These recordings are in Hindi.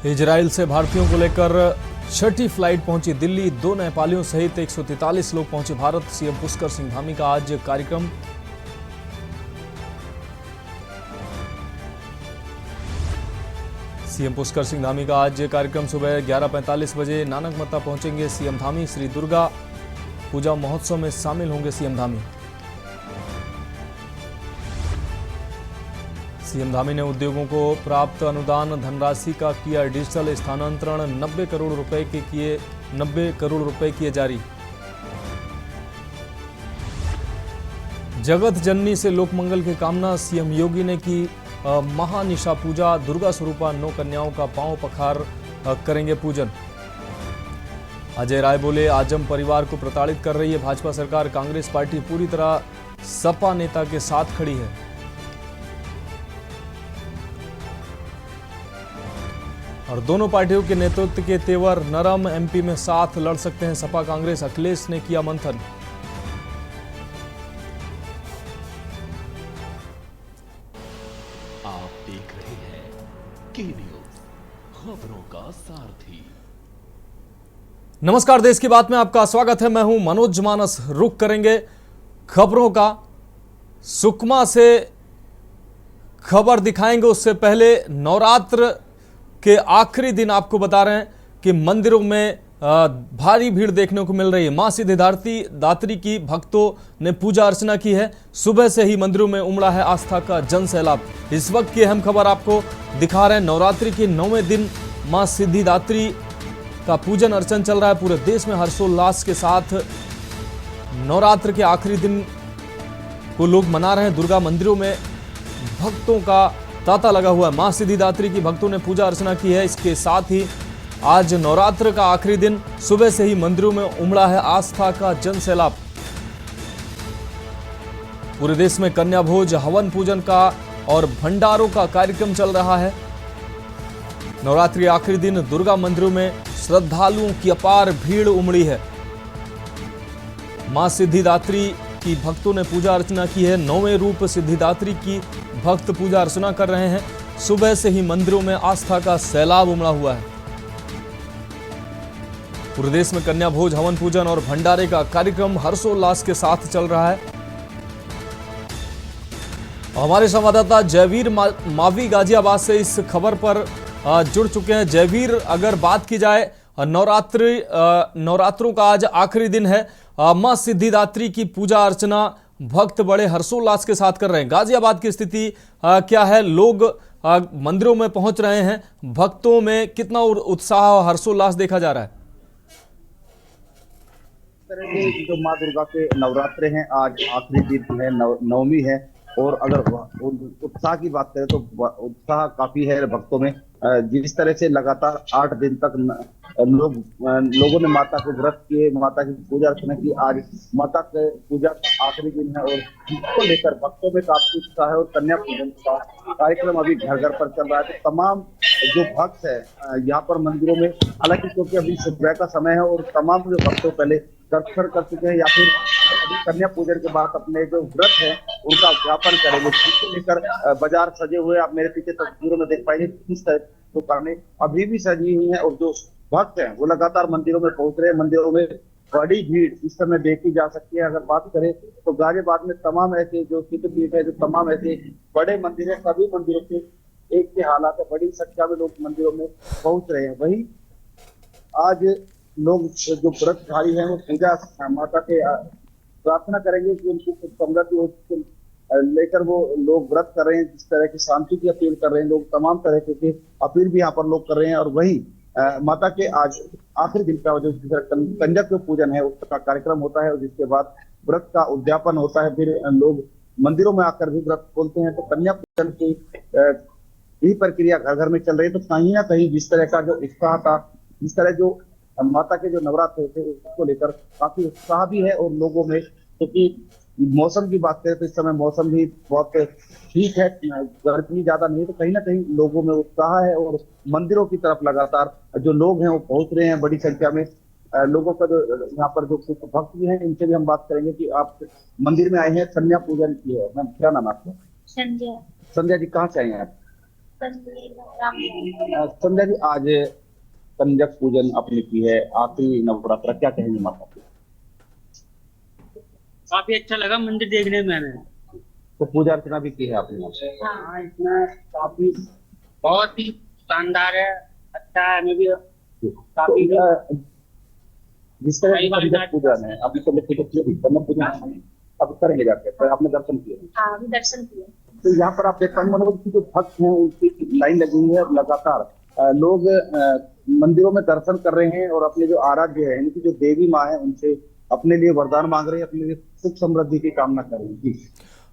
इजराइल से भारतीयों को लेकर छठी फ्लाइट पहुंची दिल्ली। 2 नेपालियों सहित 143 लोग पहुंचे भारत। सीएम पुष्कर सिंह धामी का आज कार्यक्रम। सीएम पुष्कर सिंह धामी का आज कार्यक्रम सुबह 11:45 बजे नानकमत्ता पहुंचेंगे सीएम धामी। श्री दुर्गा पूजा महोत्सव में शामिल होंगे सीएम धामी। सीएम धामी ने उद्योगों को प्राप्त अनुदान धनराशि का किया डिजिटल स्थानांतरण। 90 करोड़ रुपए किए जारी। जगत जननी से लोकमंगल की कामना। सीएम योगी ने की महानिशा पूजा। दुर्गा स्वरूपा 9 कन्याओं का पांव पखार करेंगे पूजन। अजय राय बोले, आजम परिवार को प्रताड़ित कर रही है भाजपा सरकार। कांग्रेस पार्टी पूरी तरह सपा नेता के साथ खड़ी है। और दोनों पार्टियों के नेतृत्व के तेवर नरम। एमपी में साथ लड़ सकते हैं सपा कांग्रेस। अखिलेश ने किया मंथन। आप देख रहे हैं के न्यूज, खबरों का सारथी। नमस्कार, देश की बात में आपका स्वागत है। मैं हूं मनोज मानस। रुख करेंगे खबरों का। सुकमा से खबर दिखाएंगे। उससे पहले नवरात्र के आखिरी दिन आपको बता रहे हैं कि मंदिरों में भारी भीड़ देखने को मिल रही है। मां सिद्धिदात्री की भक्तों ने पूजा अर्चना की है। सुबह से ही मंदिरों में उमड़ा है आस्था का जन सैलाब। इस वक्त की अहम खबर आपको दिखा रहे हैं। नवरात्रि के 9वें दिन मां सिद्धिदात्री का पूजन अर्चन चल रहा है। पूरे देश में हर्षोल्लास के साथ नवरात्र के आखिरी दिन को लोग मना रहे हैं। दुर्गा मंदिरों में भक्तों का तांता लगा हुआ है। मां सिद्धिदात्री की भक्तों ने पूजा अर्चना की है। इसके साथ ही आज नवरात्र का आखिरी दिन सुबह से ही मंदिरों में उमड़ा है आस्था का जन सैलाब। पूरे देश में कन्या भोज, हवन पूजन का और भंडारों का कार्यक्रम चल रहा है। नवरात्रि आखिरी दिन दुर्गा मंदिरों में श्रद्धालुओं की अपार भीड़ उमड़ी है। मां सिद्धिदात्री की भक्तों ने पूजा अर्चना की है। 9वें रूप सिद्धिदात्री की भक्त पूजा अर्चना कर रहे हैं। सुबह से ही मंदिरों में आस्था का सैलाब उमड़ा हुआ है। पूरे देश में कन्या भोज, हवन पूजन और भंडारे का कार्यक्रम हर्षोल्लास के साथ चल रहा है। हमारे संवाददाता जयवीर मावी गाजियाबाद से इस खबर पर जुड़ चुके हैं। जयवीर, अगर बात की जाए नवरात्रों का आज आखिरी दिन है। मां सिद्धिदात्री की पूजा अर्चना भक्त बड़े हर्षोल्लास के साथ कर रहे हैं। गाजियाबाद की स्थिति क्या है? लोग मंदिरों में पहुंच रहे हैं। भक्तों में कितना उत्साह और हर्षोल्लास देखा जा रहा है? तरह के जो माँ दुर्गा के नवरात्रे हैं, आज आखिरी दिन है, नवमी है। और अगर उत्साह की बात करें तो उत्साह काफी है भक्तों में। जिस तरह से लगातार 8 दिन तक लोगों ने माता के व्रत किए, माता की पूजा अर्चना की। आज माता के पूजा का आखिरी दिन है और इसको लेकर भक्तों में काफी उत्साह है। और कन्या पूजन का कार्यक्रम अभी घर घर पर चल रहा है। तो तमाम जो भक्त है यहाँ पर मंदिरों में, हालांकि क्योंकि अभी सुबह का समय है और तमाम जो भक्तों पहले दर्शन कर चुके हैं या फिर अभी कन्या पूजन के बाद अपने जो व्रत है उनका उद्यापन करेंगे। इसको लेकर बाजार सजे हुए, आप मेरे पीछे तस्वीरों में देख पाएंगे किस तरह दुकानें अभी भी सजी हुई हैं। और जो भक्त हैं वो लगातार मंदिरों में पहुंच रहे हैं। मंदिरों में बड़ी भीड़ इस समय देखी जा सकती है। अगर बात करें तो गाजियाबाद में तमाम ऐसे जो सिद्धपीठ है, जो तमाम ऐसे बड़े मंदिर है, सभी मंदिरों के एक के हालात है। बड़ी संख्या में लोग मंदिरों में पहुंच रहे हैं। वही आज लोग जो व्रतधारी हैं वो पूजा माता के प्रार्थना करेंगे कि उनकी समृद्धि हो, लेकर वो लोग व्रत कर रहे हैं। जिस तरह की शांति की अपील कर रहे हैं लोग, तमाम तरह की अपील भी यहाँ पर लोग कर रहे हैं। और वही माता के आज आखिरी दिन का जो कंजक जो पूजन है उसका कार्यक्रम होता है और जिसके बाद व्रत का उद्यापन होता है। फिर लोग मंदिरों में आकर भी व्रत खोलते हैं। तो कन्या पूजन की यही प्रक्रिया घर घर में चल रही है। तो कहीं ना कहीं जिस तरह का जो उत्साह था, जिस तरह जो माता के जो नवरात्र थे उसको लेकर काफी उत्साह भी है। और लोगों में, क्योंकि मौसम की बात करें तो इस समय मौसम भी बहुत ठीक है, गर्मी ज्यादा नहीं है। तो कहीं ना कहीं लोगों में उत्साह है और मंदिरों की तरफ लगातार जो लोग हैं वो पहुंच रहे हैं बड़ी संख्या में। लोगों का जो यहाँ पर जो कुछ भक्त भी हैं इनसे भी हम बात करेंगे कि आप मंदिर में आए हैं, कन्या पूजन की है। मैम, क्या नाम है आपका? संध्या। संध्या जी, कहाँ से आए हैं आप? संध्या जी, आज कंजक पूजन आपने की है, आखिरी नवरात्र, क्या कहेंगे माता की? काफी अच्छा लगा मंदिर देखने में हमें। तो पूजा अर्चना भी की है आपने यहाँ पे? हाँ, इसमें काफी बहुत ही शानदार है, अच्छा है। हमें भी काफी तो, जिस तरह कई से बार कंजक पूजन है, अभी तो देखिए कंजक पूजन अब करेंगे जाके, तो आपने दर्शन किए? हाँ, अभी दर्शन किए। तो यहाँ पर आप देख पाएंगे मतलब कि जो भक्त हैं उनकी लाइन लगी हुई है लगातार। लोग मंदिरों में दर्शन कर रहे हैं और अपने जो आराध्य है, इनकी जो देवी माँ है, उनसे अपने लिए वरदान मांग रहे हैं, अपने लिए सुख समृद्धि की कामना कर रहे हैं जी।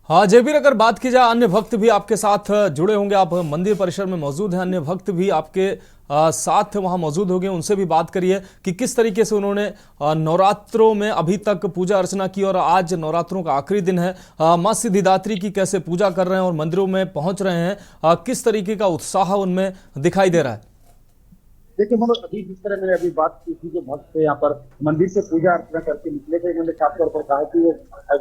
हाँ जयवीर, अगर बात की जाए अन्य भक्त भी आपके साथ जुड़े होंगे, आप मंदिर परिसर में मौजूद हैं, अन्य भक्त भी आपके साथ वहां मौजूद होंगे, उनसे भी बात करिए कि किस तरीके से उन्होंने नवरात्रों में अभी तक पूजा अर्चना की और आज नवरात्रों का आखिरी दिन है, मां सिद्धिदात्री की कैसे पूजा कर रहे हैं और मंदिरों में पहुंच रहे हैं, किस तरीके का उत्साह उनमें दिखाई दे रहा है। देखिए मतलब अभी जिस तरह मैंने अभी बात की थी, जो भक्त थे यहाँ पर मंदिर से पूजा अर्चना करके निकले थे, इन्होंने खासतौर पर कहा कि वो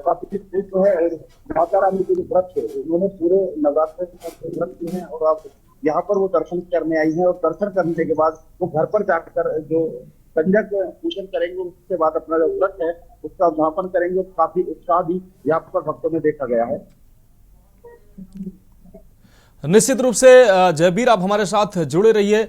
काफी खुश है और माता रानी के जो व्रत है उन्होंने पूरे नवरात्र के व्रत किए हैं और अब यहाँ पर वो दर्शन करने आई हैं और दर्शन करने के बाद वो घर पर जाकर जो कंजक पूजन करेंगे, उसके बाद अपना जो व्रत है उसका समापन करेंगे। काफी उत्साह भी यहाँ पर भक्तों में देखा गया है। निश्चित रूप से जयवीर, आप हमारे साथ जुड़े रहिए।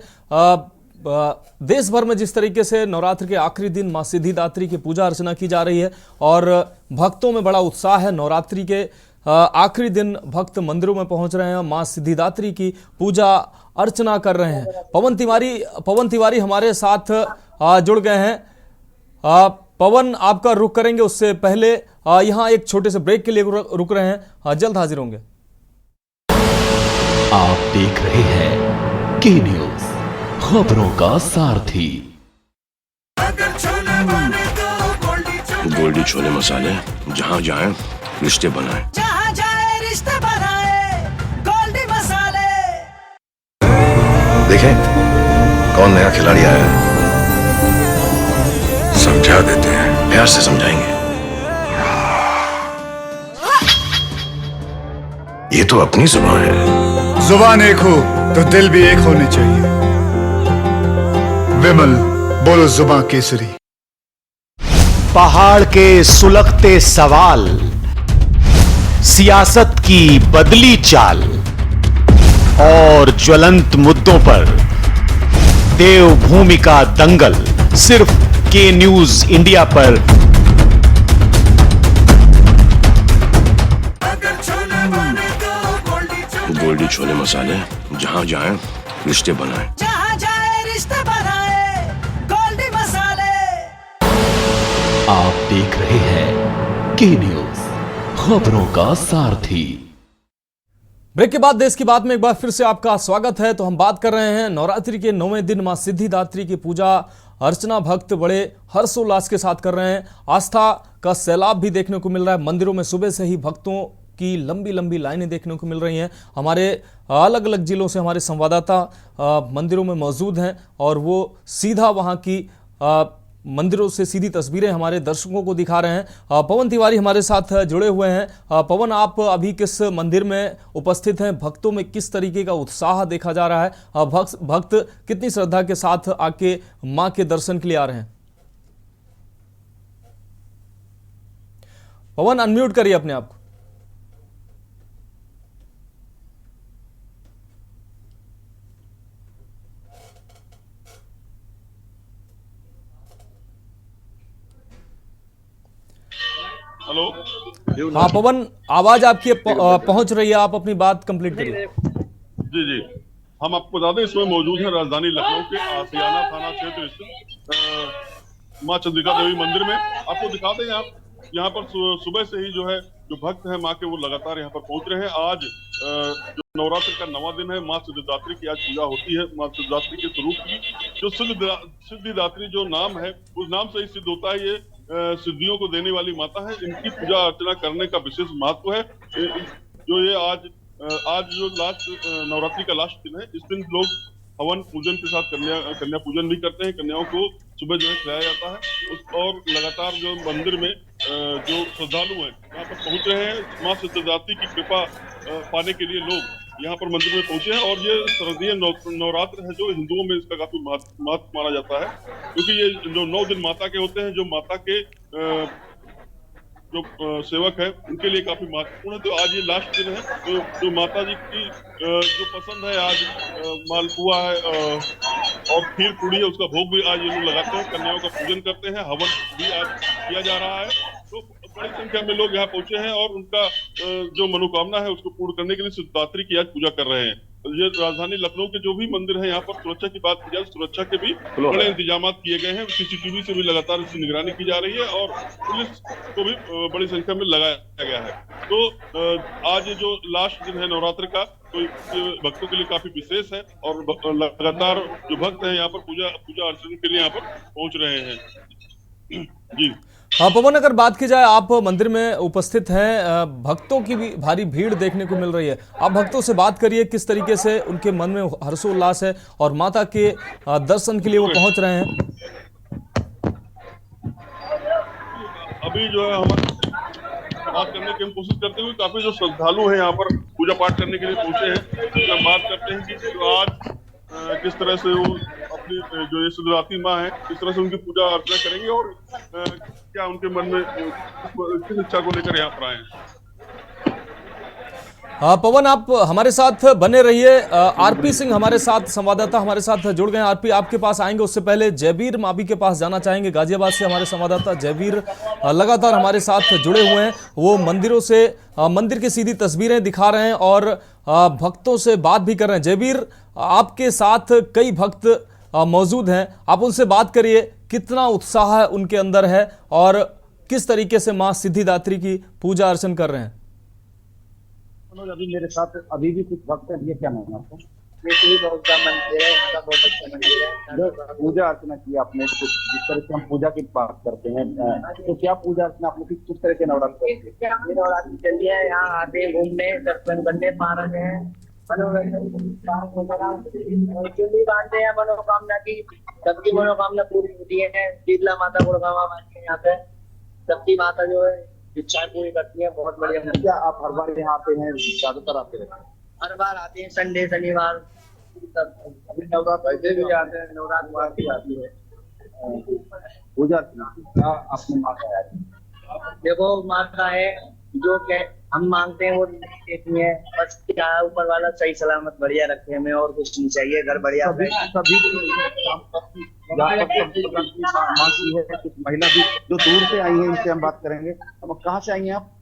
देश भर में जिस तरीके से नवरात्र के आखिरी दिन मां सिद्धिदात्री की पूजा अर्चना की जा रही है और भक्तों में बड़ा उत्साह है, नवरात्रि के आखिरी दिन भक्त मंदिरों में पहुंच रहे हैं, मां सिद्धिदात्री की पूजा अर्चना कर रहे हैं। पवन तिवारी हमारे साथ जुड़ गए हैं। पवन, आपका रुख करेंगे, उससे पहले यहाँ एक छोटे से ब्रेक के लिए रुक रहे हैं, जल्द हाजिर होंगे। आप देख रहे हैं के न्यूज, खबरों का सारथी। गोल्डी छोले मसाले, जहाँ जाए रिश्ते बनाए, जहाँ जाए रिश्ते बनाए, गोल्डी मसाले। देखें कौन नया खिलाड़ी आया है, समझा देते हैं, प्यार से समझाएंगे। ये तो अपनी जुबान है। जुबान एक हो तो दिल भी एक होने चाहिए। विमल, बोलो जुबान केसरी। पहाड़ के सुलगते सवाल, सियासत की बदली चाल और ज्वलंत मुद्दों पर देवभूमि का दंगल, सिर्फ के न्यूज इंडिया पर। गोल्डी छोले मसाले, जहाँ जाए रिश्ते बनाए, जहाँ जाए रिश्ते बनाए, गोल्डी मसाले। आप देख रहे हैं के न्यूज, खबरों का सारथी। ब्रेक के बाद देश की बात में एक बार फिर से आपका स्वागत है। तो हम बात कर रहे हैं नवरात्रि के 9वें दिन मां सिद्धिदात्री की पूजा अर्चना भक्त बड़े हर्षोल्लास के साथ कर रहे हैं। आस्था का सैलाब भी देखने को मिल रहा है। मंदिरों में सुबह से ही भक्तों की लंबी लंबी लाइनें देखने को मिल रही हैं। हमारे अलग अलग जिलों से हमारे संवाददाता मंदिरों में मौजूद हैं और वो सीधा वहाँ की मंदिरों से सीधी तस्वीरें हमारे दर्शकों को दिखा रहे हैं। पवन तिवारी हमारे साथ जुड़े हुए हैं। पवन, आप अभी किस मंदिर में उपस्थित हैं? भक्तों में किस तरीके का उत्साह देखा जा रहा है? भक्त कितनी श्रद्धा के साथ आके मां के दर्शन के लिए आ रहे हैं? पवन, अनम्यूट करिए अपने आप को। हेलो। हाँ पवन, आवाज आपकी पहुंच रही है, आप अपनी बात कंप्लीट करिए। जी जी, हम आपको बता दें इसमें मौजूद है राजधानी लखनऊ के आसियाना थाना क्षेत्र स्थित मां चंद्रिका देवी मंदिर में। आपको दिखा दें यहाँ पर सुबह से ही जो है जो भक्त हैं मां के, वो लगातार यहाँ पर पहुंच रहे हैं। आज जो नवरात्र का 9वां दिन है, मां सिद्धिदात्री की आज पूजा होती है। मां सिद्धिदात्री के स्वरूप की जो सिद्धिदात्री जो नाम है, उस नाम से ही सिद्ध होता है ये सिद्धियों को देने वाली माता है। इनकी पूजा अर्चना करने का विशेष महत्व है। जो ये आज जो लास्ट नवरात्रि का लास्ट दिन है, इस दिन लोग हवन पूजन के साथ कन्या पूजन भी करते हैं। कन्याओं को सुबह जो है खिलाया जाता है और लगातार जो मंदिर में जो श्रद्धालु हैं यहाँ पर पहुंच रहे हैं। मां सिद्धिदात्री की कृपा पाने के लिए लोग यहाँ पर मंदिर में पहुंचे हैं। और ये शारदीय नवरात्र है जो हिंदुओं में इसका काफी महत्व माना जाता है, क्योंकि ये जो 9 दिन माता के होते हैं, जो माता के जो सेवक है उनके लिए काफी महत्वपूर्ण है। तो आज ये लास्ट दिन है, तो जो माता जी की जो पसंद है, आज मालपुआ है और खीर पूड़ी है, उसका भोग भी आज ये लोग लगाते हैं, कन्याओं का पूजन करते हैं, हवन भी आज किया जा रहा है। तो बड़ी संख्या में लोग यहाँ पहुंचे हैं और उनका जो मनोकामना है उसको पूर्ण करने के लिए शिवरात्रि की आज पूजा कर रहे हैं। ये राजधानी लखनऊ के जो भी मंदिर है, यहाँ पर सुरक्षा की बात की जाए, सुरक्षा के भी बड़े इंतजाम किए गए हैं। सीसीटीवी से भी लगातार इसकी निगरानी की जा रही है और पुलिस को भी बड़ी संख्या में लगाया गया है। तो आज जो लास्ट दिन है नवरात्र का, तो भक्तों के लिए काफी विशेष है और लगातार जो भक्त हैं यहाँ पर पूजा अर्चना के लिए यहाँ पर पहुंच रहे हैं। जी हाँ पवन, अगर बात की जाए, आप मंदिर में उपस्थित हैं, भक्तों की भी भारी भीड़ देखने को मिल रही है। आप भक्तों से बात करिए, किस तरीके से उनके मन में हर्षोल्लास है और माता के दर्शन के लिए वो पहुंच रहे हैं। अभी जो है हम बात करने की हम कोशिश करते हुए, काफी जो श्रद्धालु हैं यहाँ पर पूजा पाठ करने के लिए पहुंचे हैं, हम बात करते हैं कि आज किस तरह से वो अपनी जो ये शिवरात्रि माँ है, किस तरह से उनकी पूजा अर्चना करेंगे और क्या उनके मन में किस इच्छा को लेकर यहाँ पर आए हैं। हाँ पवन, आप हमारे साथ बने रहिए। आरपी सिंह हमारे साथ, संवाददाता हमारे साथ जुड़ गए हैं। आरपी, आपके पास आएंगे, उससे पहले जयवीर माबी के पास जाना चाहेंगे। गाजियाबाद से हमारे संवाददाता जयवीर लगातार हमारे साथ जुड़े हुए हैं। वो मंदिरों से मंदिर की सीधी तस्वीरें दिखा रहे हैं और भक्तों से बात भी कर रहे हैं। जयवीर, आपके साथ कई भक्त मौजूद हैं, आप उनसे बात करिए, कितना उत्साह उनके अंदर है और किस तरीके से मां सिद्धिदात्री की पूजा अर्चना कर रहे हैं। अभी मेरे साथ अभी भी कुछ भक्त हैं, ये क्या नाम है आपका? मंदिर है, यहाँ का बहुत अच्छा मंदिर है। जो पूजा अर्चना की आपने, कुछ जिस तरह से हम पूजा की बात करते हैं, तो क्या पूजा अर्चना आपने किस तरह के नवरात्र नवरात्रि चलिए, यहाँ आते हैं घूमने, दर्शन करने, पारण है, मनोरंजन चुंडी बांधते हैं मनोकामना की, सबकी मनोकामना पूरी होती है। शीतला माता गुड़गावा मानते हैं यहाँ पे, सबकी माता जो है इच्छाएं पूरी करती है। बहुत बढ़िया। क्या आप हर बार यहाँ आते हैं, ज्यादातर आते रहते हैं? हर बार आते हैं, संडे शनिवार अभी नवरात्र ऐसे भी आते हैं, नवरात्र भी आती है पूजा अर्चना। क्या आपने मांगा है? देखो माता है, जो हम मांगते हैं वो देती है। बस क्या ऊपर वाला सही सलामत बढ़िया रखे, हमें और कुछ नहीं चाहिए। घर बढ़िया सभी मासी है, कुछ महिला भी जो दूर से आई है, इनसे हम बात करेंगे। अब कहाँ से आई हैं आप?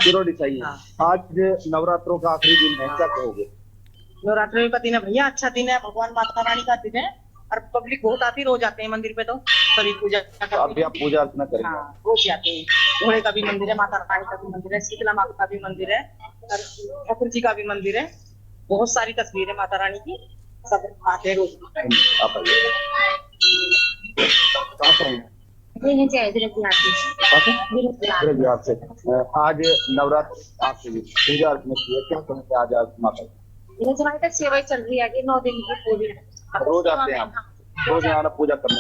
किरोड़ी से आई है। आज नवरात्रों का आखिरी दिन है, क्या कहोगे? नवरात्रि का दिन है भैया, अच्छा दिन है, भगवान माता रानी का दिन है और पब्लिक बहुत आती, रोज आते हैं मंदिर पे, तो सभी पूजा तो अभी आप पूजा अर्चना करेंगे? हाँ, रोज आते हैं। घोड़े का भी मंदिर है, माता रानी का भी मंदिर है, शीतला माता का भी मंदिर है और ठाकुर जी का भी मंदिर है। बहुत सारी तस्वीरें माता रानी की, सब आते हैं रोज। आप आइए। कहाँ से आए? बिहार से। आज नवरात्र आखिरी दिन, पूजा अर्चना की है, क्या कहेंगे आज माता? तक सेवा चल रही है, 9 दिन की पूरी। रोज आते हैं आप? रोज यहाँ पूजा करने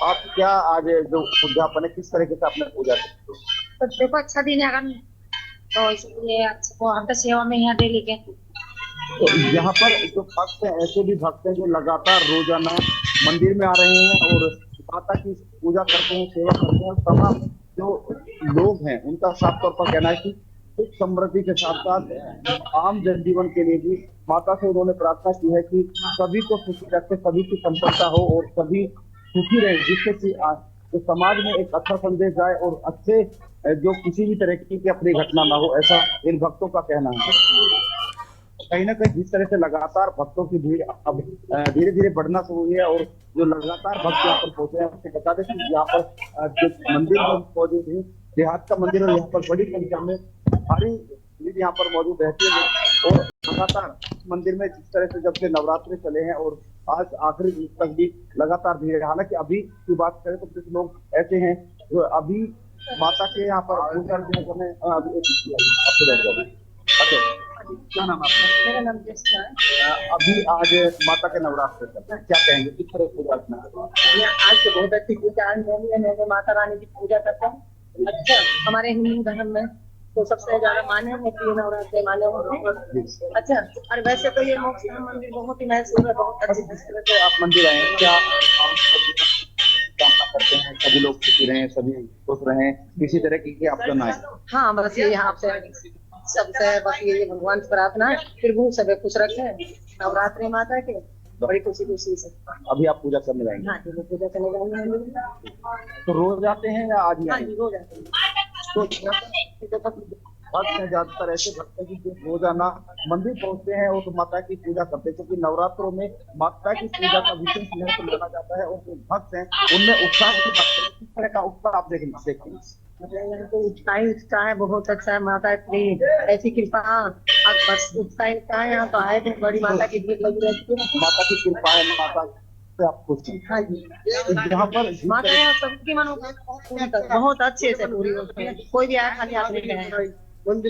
आप? क्या आज जो उद्यापन है, किस तरीके से आपने पूजा की? तो देखो अच्छा दिन है, अगर तो इसलिए हम तो सेवा में यहाँ डेली के। तो यहाँ पर जो भक्त हैं, ऐसे भी भक्त हैं जो लगातार रोजाना मंदिर में आ रहे हैं और माता की पूजा करते हैं, सेवा करते हैं। तमाम जो लोग हैं उनका साफ तौर पर कहना है कि सुख समृद्धि के साथ साथ आम जनजीवन के लिए भी माता से उन्होंने प्रार्थना की है कि सभी को सुखी रखे, सभी की संपन्नता हो और सभी सुखी रहे, जिससे कि तो समाज में एक अच्छा संदेश जाए और अच्छे जो किसी भी तरह की अपनी घटना ना हो, ऐसा इन भक्तों का कहना है। कहीं ना कहीं जिस तरह से लगातार भक्तों की भीड़ अब धीरे धीरे बढ़ना शुरू हुई है और जो लगातार भक्त यहाँ पर पहुंचे हैं, उससे बता दें कि यहाँ पर जो मंदिर में मौजूद है, देहात का मंदिर, और यहाँ पर बड़ी संख्या में भारी भीड़ यहाँ पर मौजूद रहती है। और लगातार मंदिर में जिस तरह से जब से नवरात्रि चले हैं और आज आखिरी दिन तक भी लगातार भीड़ है। हालांकि अभी की बात करें तो कुछ लोग ऐसे हैं जो अभी माता के यहाँ पर पूजा करने क्या नाम आपका? मेरा नाम जस्ता है। अभी आज माता के नवरात्र चल रहे हैं, क्या कहेंगे, किस तरह पूजा अर्चना करते हैं? आज तो बहुत अच्छी पूजा, आज नौमी माता रानी की पूजा करते हैं। अच्छा, हमारे हिंदू धर्म में तो सबसे ज्यादा माने होती है नवरात्रि माने होते हैं। अच्छा, और वैसे तो ये मोक्ष धाम मंदिर बहुत ही महसूस है, बहुत अच्छी तरह से आप मंदिर आए हैं, क्या आप कामना करते हैं सभी लोग खुशी रहें, सभी खुश रहें, किसी तरह की आप करना है? हाँ, बस ये यहाँ से सबसे बस ये भगवान से प्रार्थना है, फिर वो सभी खुश रखे नवरात्रि माता के बड़ी खुशी से। अभी आप पूजा करने जाएंगे? हाँ जी, वो पूजा करने जाएंगे। तो रोज आते हैं या आज ही हाँ आए? जी, रोज आते हैं। तो भक्त हैं, ज्यादातर ऐसे भक्त हैं कि जो रोजाना मंदिर पहुंचते हैं और माता की पूजा करते हैं, क्योंकि नवरात्रों में माता की पूजा का विशेष महत्व माना जाता है और जो भक्त हैं उनमें उत्साह की बात करें, किस तरह का उत्साह आप देखते हैं? मतलब यहाँ तो उत्साह है, बहुत अच्छा है, माता की ऐसी कृपा, अब बस उत्साह है, यहाँ तो आए थे, बड़ी माता की भीड़ लगी रहती है। माता की कृपा है, माता से आप खुश हैं? हाँ जी, यहाँ पर माता यहाँ सबकी मनोकामना बहुत अच्छे से पूरी होती है, कोई भी आया खाली हाथ नहीं गए। इन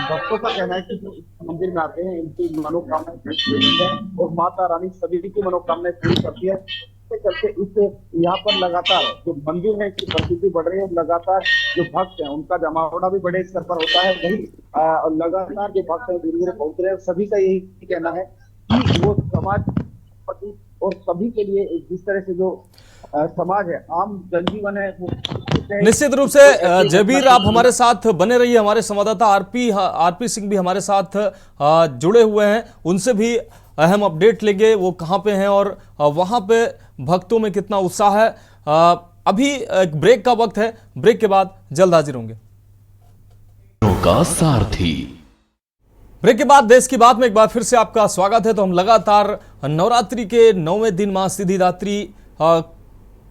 भक्तों का कहना है कि जो इस मंदिर में आते हैं इनकी मनोकामनाएं पूरी होती है और माता रानी सभी की मनोकामनाएं पूरी करती है। इसके चलते इस यहाँ पर लगातार जो मंदिर है इसकी प्रसिद्धि बढ़ रही है, लगातार जो भक्त हैं उनका जमावड़ा भी बड़े स्तर पर होता है। वही लगातार जो भक्त हैं धीरे धीरे पहुंच रहे हैं। सभी का यही कहना है कि वो समाज प्रति और सभी के लिए जिस तरह से जो समाज है, आम जनजीवन है, वो निश्चित रूप से जबीर आप हमारे साथ बने रहिए। हमारे संवाददाता आरपी सिंह भी हमारे साथ जुड़े हुए हैं, उनसे भी अहम अपडेट लेंगे वो कहां पे हैं और वहां पे भक्तों में कितना उत्साह है। अभी एक ब्रेक का वक्त है, ब्रेक के बाद जल्द हाजिर होंगे। का सारथी। ब्रेक के बाद देश की बात में एक बार फिर से आपका स्वागत है। तो हम लगातार नवरात्रि के 9वें दिन मां सिद्धिदात्री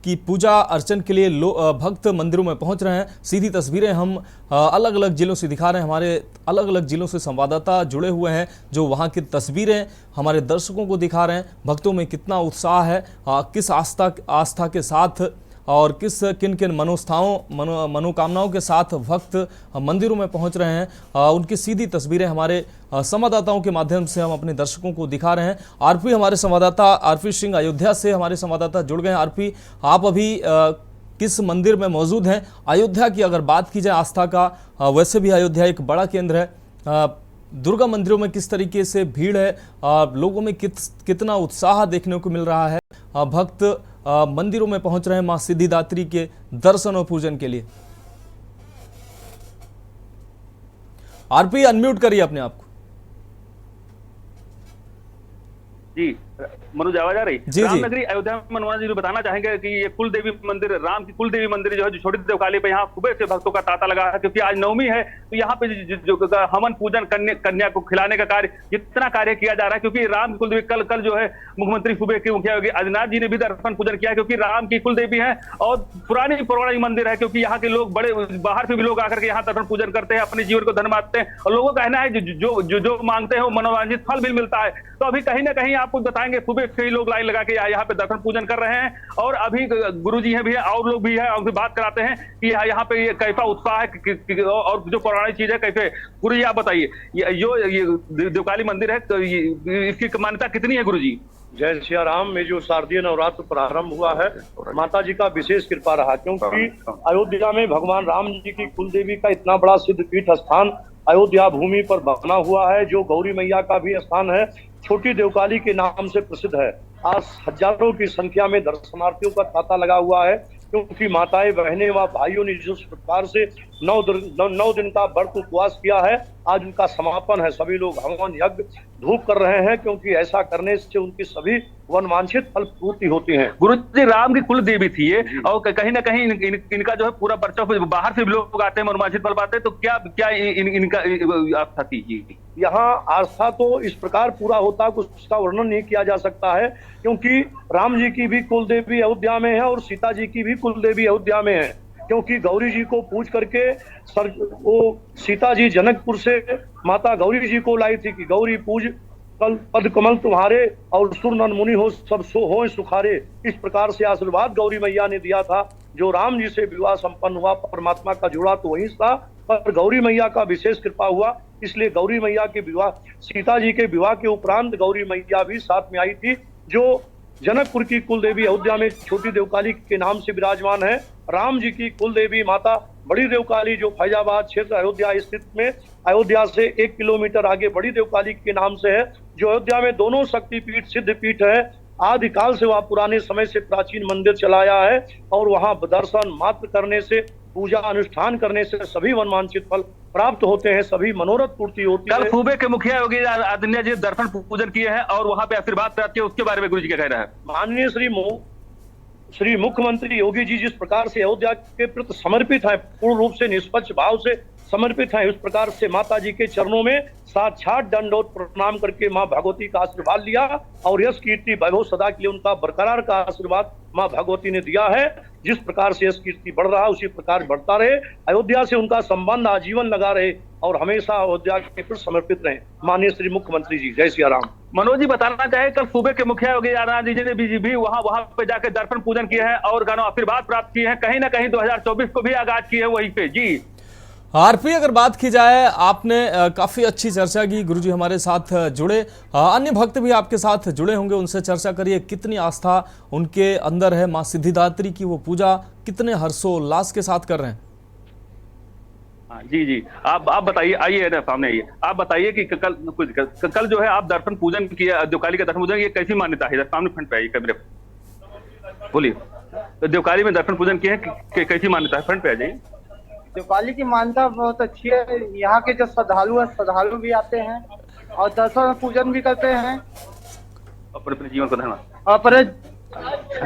की पूजा अर्चन के लिए भक्त मंदिरों में पहुंच रहे हैं। सीधी तस्वीरें हम अलग अलग जिलों से दिखा रहे हैं। हमारे अलग अलग जिलों से संवाददाता जुड़े हुए हैं जो वहां की तस्वीरें हमारे दर्शकों को दिखा रहे हैं। भक्तों में कितना उत्साह है, किस आस्था के साथ और किन किन मनोकामनाओं के साथ भक्त मंदिरों में पहुंच रहे हैं, उनकी सीधी तस्वीरें हमारे संवाददाताओं के माध्यम से हम अपने दर्शकों को दिखा रहे हैं। आरपी हमारे संवाददाता आरपी सिंह अयोध्या से हमारे संवाददाता जुड़ गए हैं। आरपी, आप अभी किस मंदिर में मौजूद हैं? अयोध्या की अगर बात की जाए आस्था का, वैसे भी अयोध्या एक बड़ा केंद्र है। दुर्गा मंदिरों में किस तरीके से भीड़ है, लोगों में कितना उत्साह देखने को मिल रहा है, भक्त मंदिरों में पहुंच रहे हैं मां सिद्धिदात्री के दर्शन और पूजन के लिए? आरपी अनम्यूट करिए अपने आप को। जी मनोज, आवाज आ रही? जी, रामनगरी अयोध्या में मनोज जी बताना चाहेंगे कि ये कुल देवी मंदिर, राम की कुल देवी मंदिर जो है, जो छोटी देवकाली पे यहाँ सुबह से भक्तों का तांता लगा है, क्योंकि आज नवमी है। तो यहाँ पे जो हवन पूजन कन्या को खिलाने का कार्य, जितना कार्य किया जा रहा है, क्योंकि राम की कुल देवी कल जो है मुख्यमंत्री सूबे के मुखिया योगी आदित्यनाथ जी ने भी दर्शन पूजन किया, क्योंकि राम की कुल देवी है और पुरानी पौराणिक मंदिर है, क्योंकि यहाँ के लोग बड़े बाहर से भी लोग आकर के यहाँ दर्शन पूजन करते हैं, अपने जीवन को धन्य मानते हैं और लोगों का कहना है जो मांगते हैं वो मनोवांछित फल भी मिलता है। तो अभी कहीं ना कहीं आपको बताएंगे, सुबह से ही लोग लाइन लगा के यहाँ पे दर्शन पूजन कर रहे हैं और अभी गुरुजी हैं भी है और लोग भी है, उनसे बात कराते हैं कि यहाँ पे ये कैसा उत्साह है और जो पौराणिक चीज है कैसे। गुरुजी आप बताइए, ये देवकाली मंदिर है, तो इसकी मान्यता कितनी है गुरुजी? जय सिया राम में जो शारदीय नवरात्र प्रारंभ हुआ है, माता जी का विशेष कृपा रहा, क्योंकि अयोध्या में भगवान राम जी की कुल देवी का इतना बड़ा सिद्ध पीठ स्थान अयोध्या भूमि पर बना हुआ है, जो गौरी मैया का भी स्थान है, छोटी देवकाली के नाम से प्रसिद्ध है। आज हजारों की संख्या में दर्शनार्थियों का तांता लगा हुआ है, क्योंकि माताएं बहनें व भाइयों ने जिस प्रकार से 9 दिन का व्रत उपवास किया है, आज उनका समापन है। सभी लोग हवन यज्ञ धूप कर रहे हैं, क्योंकि ऐसा करने से उनकी सभी वनवांछित फल पूर्ति होती हैं। गुरु जी, राम की कुल देवी थी ये, और कहीं ना कहीं इनका जो है पूरा वर्चस्व, बाहर से भी लोग आते हैं मनोवांछित फल पाते हैं, तो क्या इनका आस्था थी? यहाँ आस्था तो इस प्रकार पूरा होता, कुछ उसका वर्णन नहीं किया जा सकता है, क्योंकि राम जी की भी कुल देवी अयोध्या में है और सीता जी की भी कुल देवी अयोध्या में है। क्योंकि गौरी जी को पूज करके वो सीता जी जनकपुर से माता गौरी जी को लाई थी कि गौरी पूज कल पद कमल तुम्हारे और सुर नर मुनि हो सब सो हो सुखारे। इस प्रकार से आशीर्वाद गौरी मैया ने दिया था। जो राम जी से विवाह संपन्न हुआ, परमात्मा का जुड़ा तो वहीं था, पर गौरी मैया का विशेष कृपा हुआ, इसलिए गौरी मैया के विवाह, सीता जी के विवाह के उपरांत गौरी मैया भी साथ में आई थी, जो जनकपुर की कुल देवी अयोध्या में छोटी देवकाली के नाम से विराजमान है। राम जी की कुल देवी माता बड़ी देवकाली, जो फैजाबाद क्षेत्र अयोध्या स्थित में अयोध्या से 1 किलोमीटर आगे बड़ी देवकाली के नाम से है, जो अयोध्या में दोनों शक्तिपीठ सिद्ध पीठ है। आदिकाल से वह पुराने समय से प्राचीन मंदिर चलाया है और वहां दर्शन मात्र करने से, पूजा अनुष्ठान करने से सभी मनवांछित फल प्राप्त होते हैं, सभी मनोरथ पूर्ति होती है। कल सूबे के मुखिया योगी आदित्यनाथ जी दर्शन पूजन किए हैं और वहां पे आशीर्वाद प्राप्त किया, उसके बारे में गुरु जी क्या कहना है? माननीय श्री मुख्यमंत्री योगी जी जिस प्रकार से अयोध्या के प्रति समर्पित है, पूर्ण रूप से निष्पक्ष भाव से समर्पित है, उस प्रकार से माता जी के चरणों में साक्षात दंडोत प्रणाम करके मां भगवती का आशीर्वाद लिया और यश कीर्ति वैभव सदा के लिए उनका बरकरार का आशीर्वाद मां भगवती ने दिया है। जिस प्रकार से यश कीर्ति बढ़ रहा है उसी प्रकार बढ़ता रहे, अयोध्या से उनका संबंध आजीवन लगा रहे और हमेशा अयोध्या के प्रति समर्पित रहे। माननीय श्री मुख्यमंत्री जी, जय सिया राम। मनोज जी बताना चाहे, कल सूबे के मुखिया योगी आदित्यनाथ जी ने भी वहां पे जाकर दर्शन पूजन किए हैं और गानों आशीर्वाद प्राप्त किए हैं, कहीं ना कहीं 2024 को भी आगाज किए हैं वहीं पे। जी आरपी, अगर बात की जाए, आपने काफ़ी अच्छी चर्चा की, गुरुजी हमारे साथ जुड़े, अन्य भक्त भी आपके साथ जुड़े होंगे, उनसे चर्चा करिए कितनी आस्था उनके अंदर है, माँ सिद्धिदात्री की वो पूजा कितने हर्षोल्लास के साथ कर रहे हैं। जी जी, आप बताइए, आइए ना सामने आइए, आप बताइए कि कल जो है आप दर्शन पूजन किए, देवकाली का दर्शन पूजन, ये कैसी मान्यता है? सामने फ्रंट पे आइए, कैमरे बोलिए। तो देवकाली में दर्शन पूजन किए हैं, कैसी मान्यता है? फ्रंट पे आ जाइए। देवकाली की मान्यता बहुत अच्छी है। यहाँ के जो श्रद्धालु है, श्रद्धालु भी आते हैं और दर्शन पूजन भी करते हैं, अपने जीवन को धन्यवाद। अपने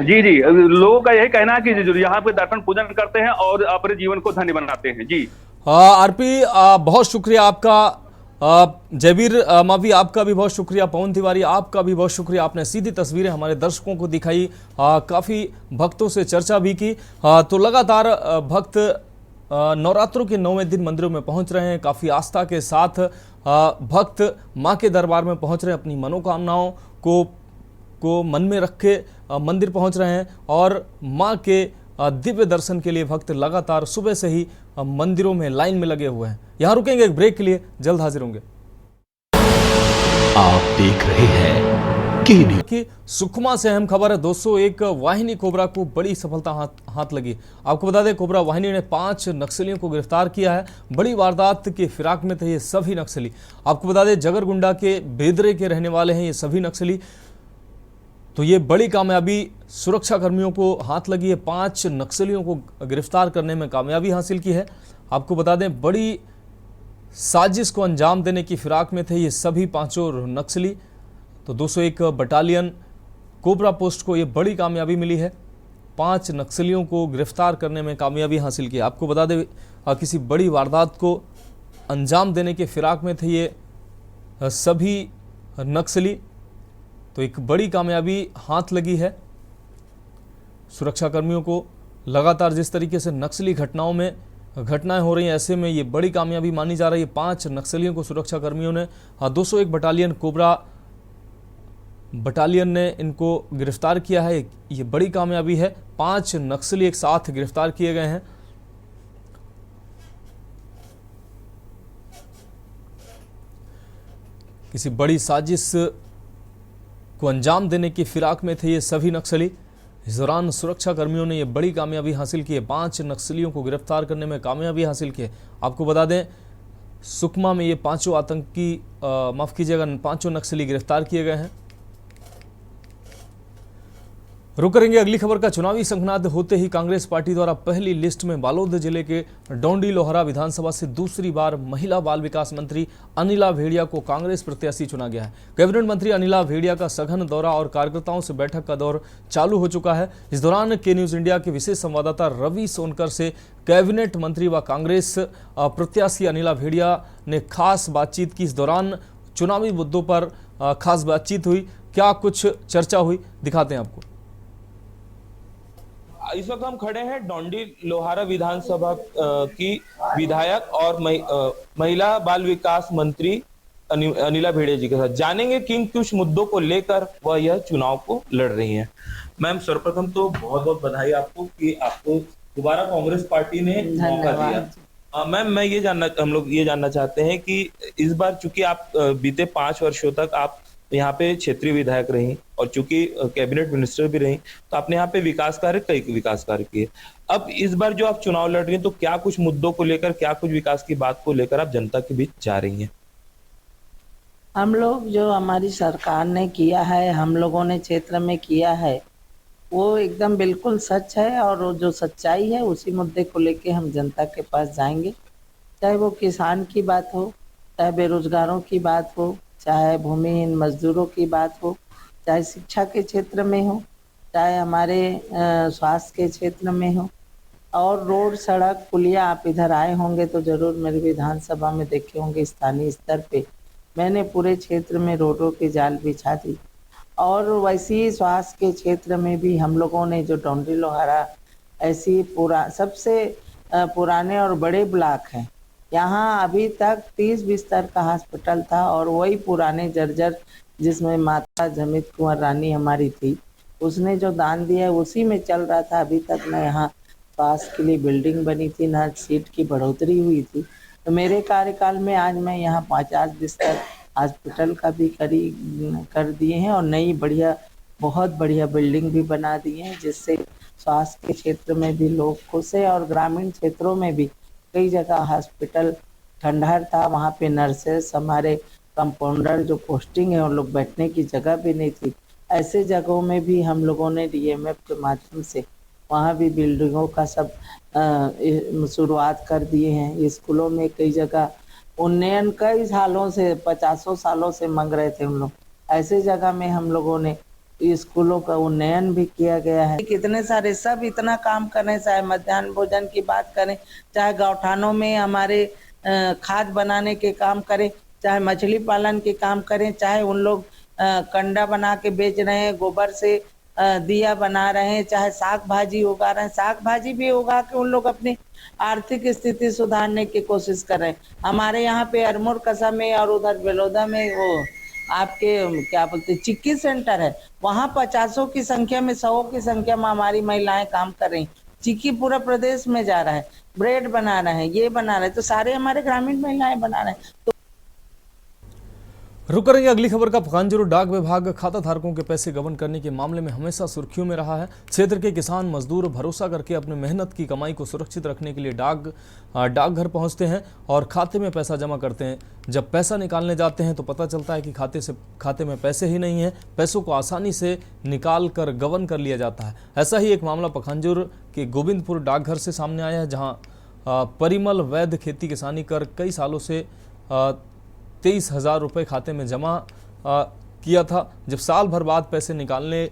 जी जी, लोगों का यही कहना है कि यहाँ पे दर्शन पूजन करते हैं और अपने जीवन को धन्य बनाते हैं। जी आरपी, बहुत शुक्रिया आपका, जयवीर मावी आपका भी बहुत शुक्रिया, पवन तिवारी आपका भी बहुत शुक्रिया, आपने सीधी तस्वीरें हमारे दर्शकों को दिखाई, काफ़ी भक्तों से चर्चा भी की। तो लगातार भक्त नवरात्रों के 9वें दिन मंदिरों में पहुंच रहे हैं, काफ़ी आस्था के साथ भक्त मां के दरबार में पहुंच रहे हैं, अपनी मनोकामनाओं को मन में रख के मंदिर पहुंच रहे हैं और मां के दिव्य दर्शन के लिए भक्त लगातार सुबह से ही मंदिरों में लाइन में लगे हुए हैं। यहां रुकेंगे एक ब्रेक के लिए, जल्द हाजिर होंगे। आप देख रहे हैं कि सुकमा से अहम खबर है, 201 वाहिनी कोबरा को बड़ी सफलता हाथ लगी। आपको बता दें, कोबरा वाहिनी ने 5 नक्सलियों को गिरफ्तार किया है। बड़ी वारदात के फिराक में थे ये सभी नक्सली। आपको बता दें, जगरगुंडा के बेदरे के रहने वाले हैं ये सभी नक्सली। तो ये बड़ी कामयाबी सुरक्षा कर्मियों को हाथ लगी है, 5 नक्सलियों को गिरफ्तार करने में कामयाबी हासिल की है। आपको बता दें, बड़ी साजिश को अंजाम देने की फिराक में थे ये सभी 5 नक्सली। तो 201 बटालियन कोबरा पोस्ट को ये बड़ी कामयाबी मिली है, 5 नक्सलियों को गिरफ्तार करने में कामयाबी हासिल की। आपको बता दें, किसी बड़ी वारदात को अंजाम देने के फिराक में थे ये सभी नक्सली। तो एक बड़ी कामयाबी हाथ लगी है सुरक्षा कर्मियों को। लगातार जिस तरीके से नक्सली घटनाएं हो रही हैं, ऐसे में ये बड़ी कामयाबी मानी जा रही है। 5 नक्सलियों को सुरक्षा कर्मियों ने 201 बटालियन कोबरा बटालियन ने इनको गिरफ्तार किया है। ये बड़ी कामयाबी है, 5 नक्सली एक साथ गिरफ्तार किए गए हैं। किसी बड़ी साजिश को अंजाम देने की फिराक में थे ये सभी नक्सली। इस दौरान सुरक्षा कर्मियों ने ये बड़ी कामयाबी हासिल की है, 5 नक्सलियों को गिरफ्तार करने में कामयाबी हासिल की है। आपको बता दें, सुकमा में ये 5 आतंकी, माफ कीजिएगा, 5 नक्सली गिरफ्तार किए गए हैं। रुक करेंगे अगली खबर का। चुनावी संघनाद होते ही कांग्रेस पार्टी द्वारा पहली लिस्ट में बालोद जिले के डोंडी लोहरा विधानसभा से दूसरी बार महिला बाल विकास मंत्री अनिला भेड़िया को कांग्रेस प्रत्याशी चुना गया है। कैबिनेट मंत्री अनिला भेड़िया का सघन दौरा और कार्यकर्ताओं से बैठक का दौर चालू हो चुका है। इस दौरान के न्यूज इंडिया के विशेष संवाददाता रवि सोनकर से कैबिनेट मंत्री व कांग्रेस प्रत्याशी अनिला भेड़िया ने खास बातचीत की। इस दौरान चुनावी मुद्दों पर खास बातचीत हुई, क्या कुछ चर्चा हुई, दिखाते हैं आपको। इस वक्त हम खड़े हैं डोंडी लोहारा विधानसभा की विधायक और महिला बाल विकास मंत्री अनिला भेड़िया जी के साथ। जानेंगे किन कुछ मुद्दों को लेकर वह यह चुनाव को लड़ रही हैं। मैम, सर्वप्रथम तो बहुत बहुत बधाई आपको कि आपको दोबारा कांग्रेस पार्टी ने मौका दिया। मैम, हम लोग ये जानना चाहते हैं कि इस बार चूंकि आप बीते 5 वर्षों तक आप यहाँ पे क्षेत्रीय विधायक रही और चूंकि कैबिनेट मिनिस्टर भी रही, तो आपने यहाँ पे कई विकास कार्य किए। अब इस बार जो आप चुनाव लड़ रही हैं, तो क्या कुछ मुद्दों को लेकर, क्या कुछ विकास की बात को लेकर आप जनता के बीच जा रही हैं? हम लोग जो हमारी सरकार ने किया है, हम लोगों ने क्षेत्र में किया है, वो एकदम बिल्कुल सच है और वो जो सच्चाई है उसी मुद्दे को लेके हम जनता के पास जाएंगे। चाहे वो किसान की बात हो, चाहे बेरोजगारों की बात हो, चाहे भूमिहीन मजदूरों की बात हो, चाहे शिक्षा के क्षेत्र में हो, चाहे हमारे स्वास्थ्य के क्षेत्र में हो, और रोड सड़क पुलिया। आप इधर आए होंगे तो जरूर मेरी विधानसभा में देखे होंगे, स्थानीय स्तर पे मैंने पूरे क्षेत्र में रोडों की जाल बिछा दी। और वैसे ही स्वास्थ्य के क्षेत्र में भी हम लोगों ने जो डोंडी लोहारा ऐसी सबसे पुराने और बड़े ब्लॉक हैं, यहाँ अभी तक 30 बिस्तर का हॉस्पिटल था और वही पुराने जर्जर जिसमें माता जमित कुंवर रानी हमारी थी, उसने जो दान दिया है उसी में चल रहा था। अभी तक न यहाँ स्वास्थ्य के लिए बिल्डिंग बनी थी, न सीट की बढ़ोतरी हुई थी। तो मेरे कार्यकाल में आज मैं यहाँ 50 बिस्तर हॉस्पिटल का भी कर दिए हैं और नई बहुत बढ़िया बिल्डिंग भी बना दी है, जिससे स्वास्थ्य के क्षेत्र में भी लोग खुश है। और ग्रामीण क्षेत्रों में भी कई जगह हॉस्पिटल खंडहर था, वहाँ पे नर्सेस, हमारे कंपाउंडर जो पोस्टिंग है, उन लोग बैठने की जगह भी नहीं थी। ऐसे जगहों में भी हम लोगों ने डीएमएफ के माध्यम से वहाँ भी बिल्डिंगों का सब शुरुआत कर दिए हैं। स्कूलों में कई जगह उन्नयन कई सालों से 50 सालों से मांग रहे थे हम लोग, ऐसे जगह में हम लोगों ने स्कूलों का उन्नयन भी किया गया है। कितने सारे सब इतना काम करें, चाहे मध्याह्न भोजन की बात करें, चाहे गौठानों में हमारे खाद बनाने के काम करें, चाहे मछली पालन के काम करें, चाहे उन लोग कंडा बना के बेच रहे हैं, गोबर से दिया बना रहे हैं, चाहे साग भाजी उगा रहे हैं, साग भाजी भी उगा के उन लोग अपनी आर्थिक स्थिति सुधारने की कोशिश कर रहे हैं। हमारे यहाँ पे अरमोर कसा में और उधर बेलोदा में वो आपके क्या बोलते चिक्की सेंटर है, वहाँ 50 की संख्या में 100 की संख्या में हमारी महिलाएं काम कर रही। चिक्की पूरा प्रदेश में जा रहा है, ब्रेड बना रहे हैं, ये बना रहे हैं, तो सारे हमारे ग्रामीण महिलाएं बना रहे हैं। तो रुक करेंगे अगली खबर का। पखांजूर डाक विभाग खाता धारकों के पैसे गबन करने के मामले में हमेशा सुर्खियों में रहा है। क्षेत्र के किसान मजदूर भरोसा करके अपने मेहनत की कमाई को सुरक्षित रखने के लिए डाकघर पहुंचते हैं और खाते में पैसा जमा करते हैं। जब पैसा निकालने जाते हैं तो पता चलता है कि खाते में पैसे ही नहीं है, पैसों को आसानी से निकाल कर गबन कर लिया जाता है। ऐसा ही एक मामला पखांजूर के गोविंदपुर डाकघर से सामने आया है, जहाँ परिमल वैध खेती किसानी कर कई सालों से 23,000 रुपये खाते में जमा किया था। जब साल भर बाद पैसे निकालने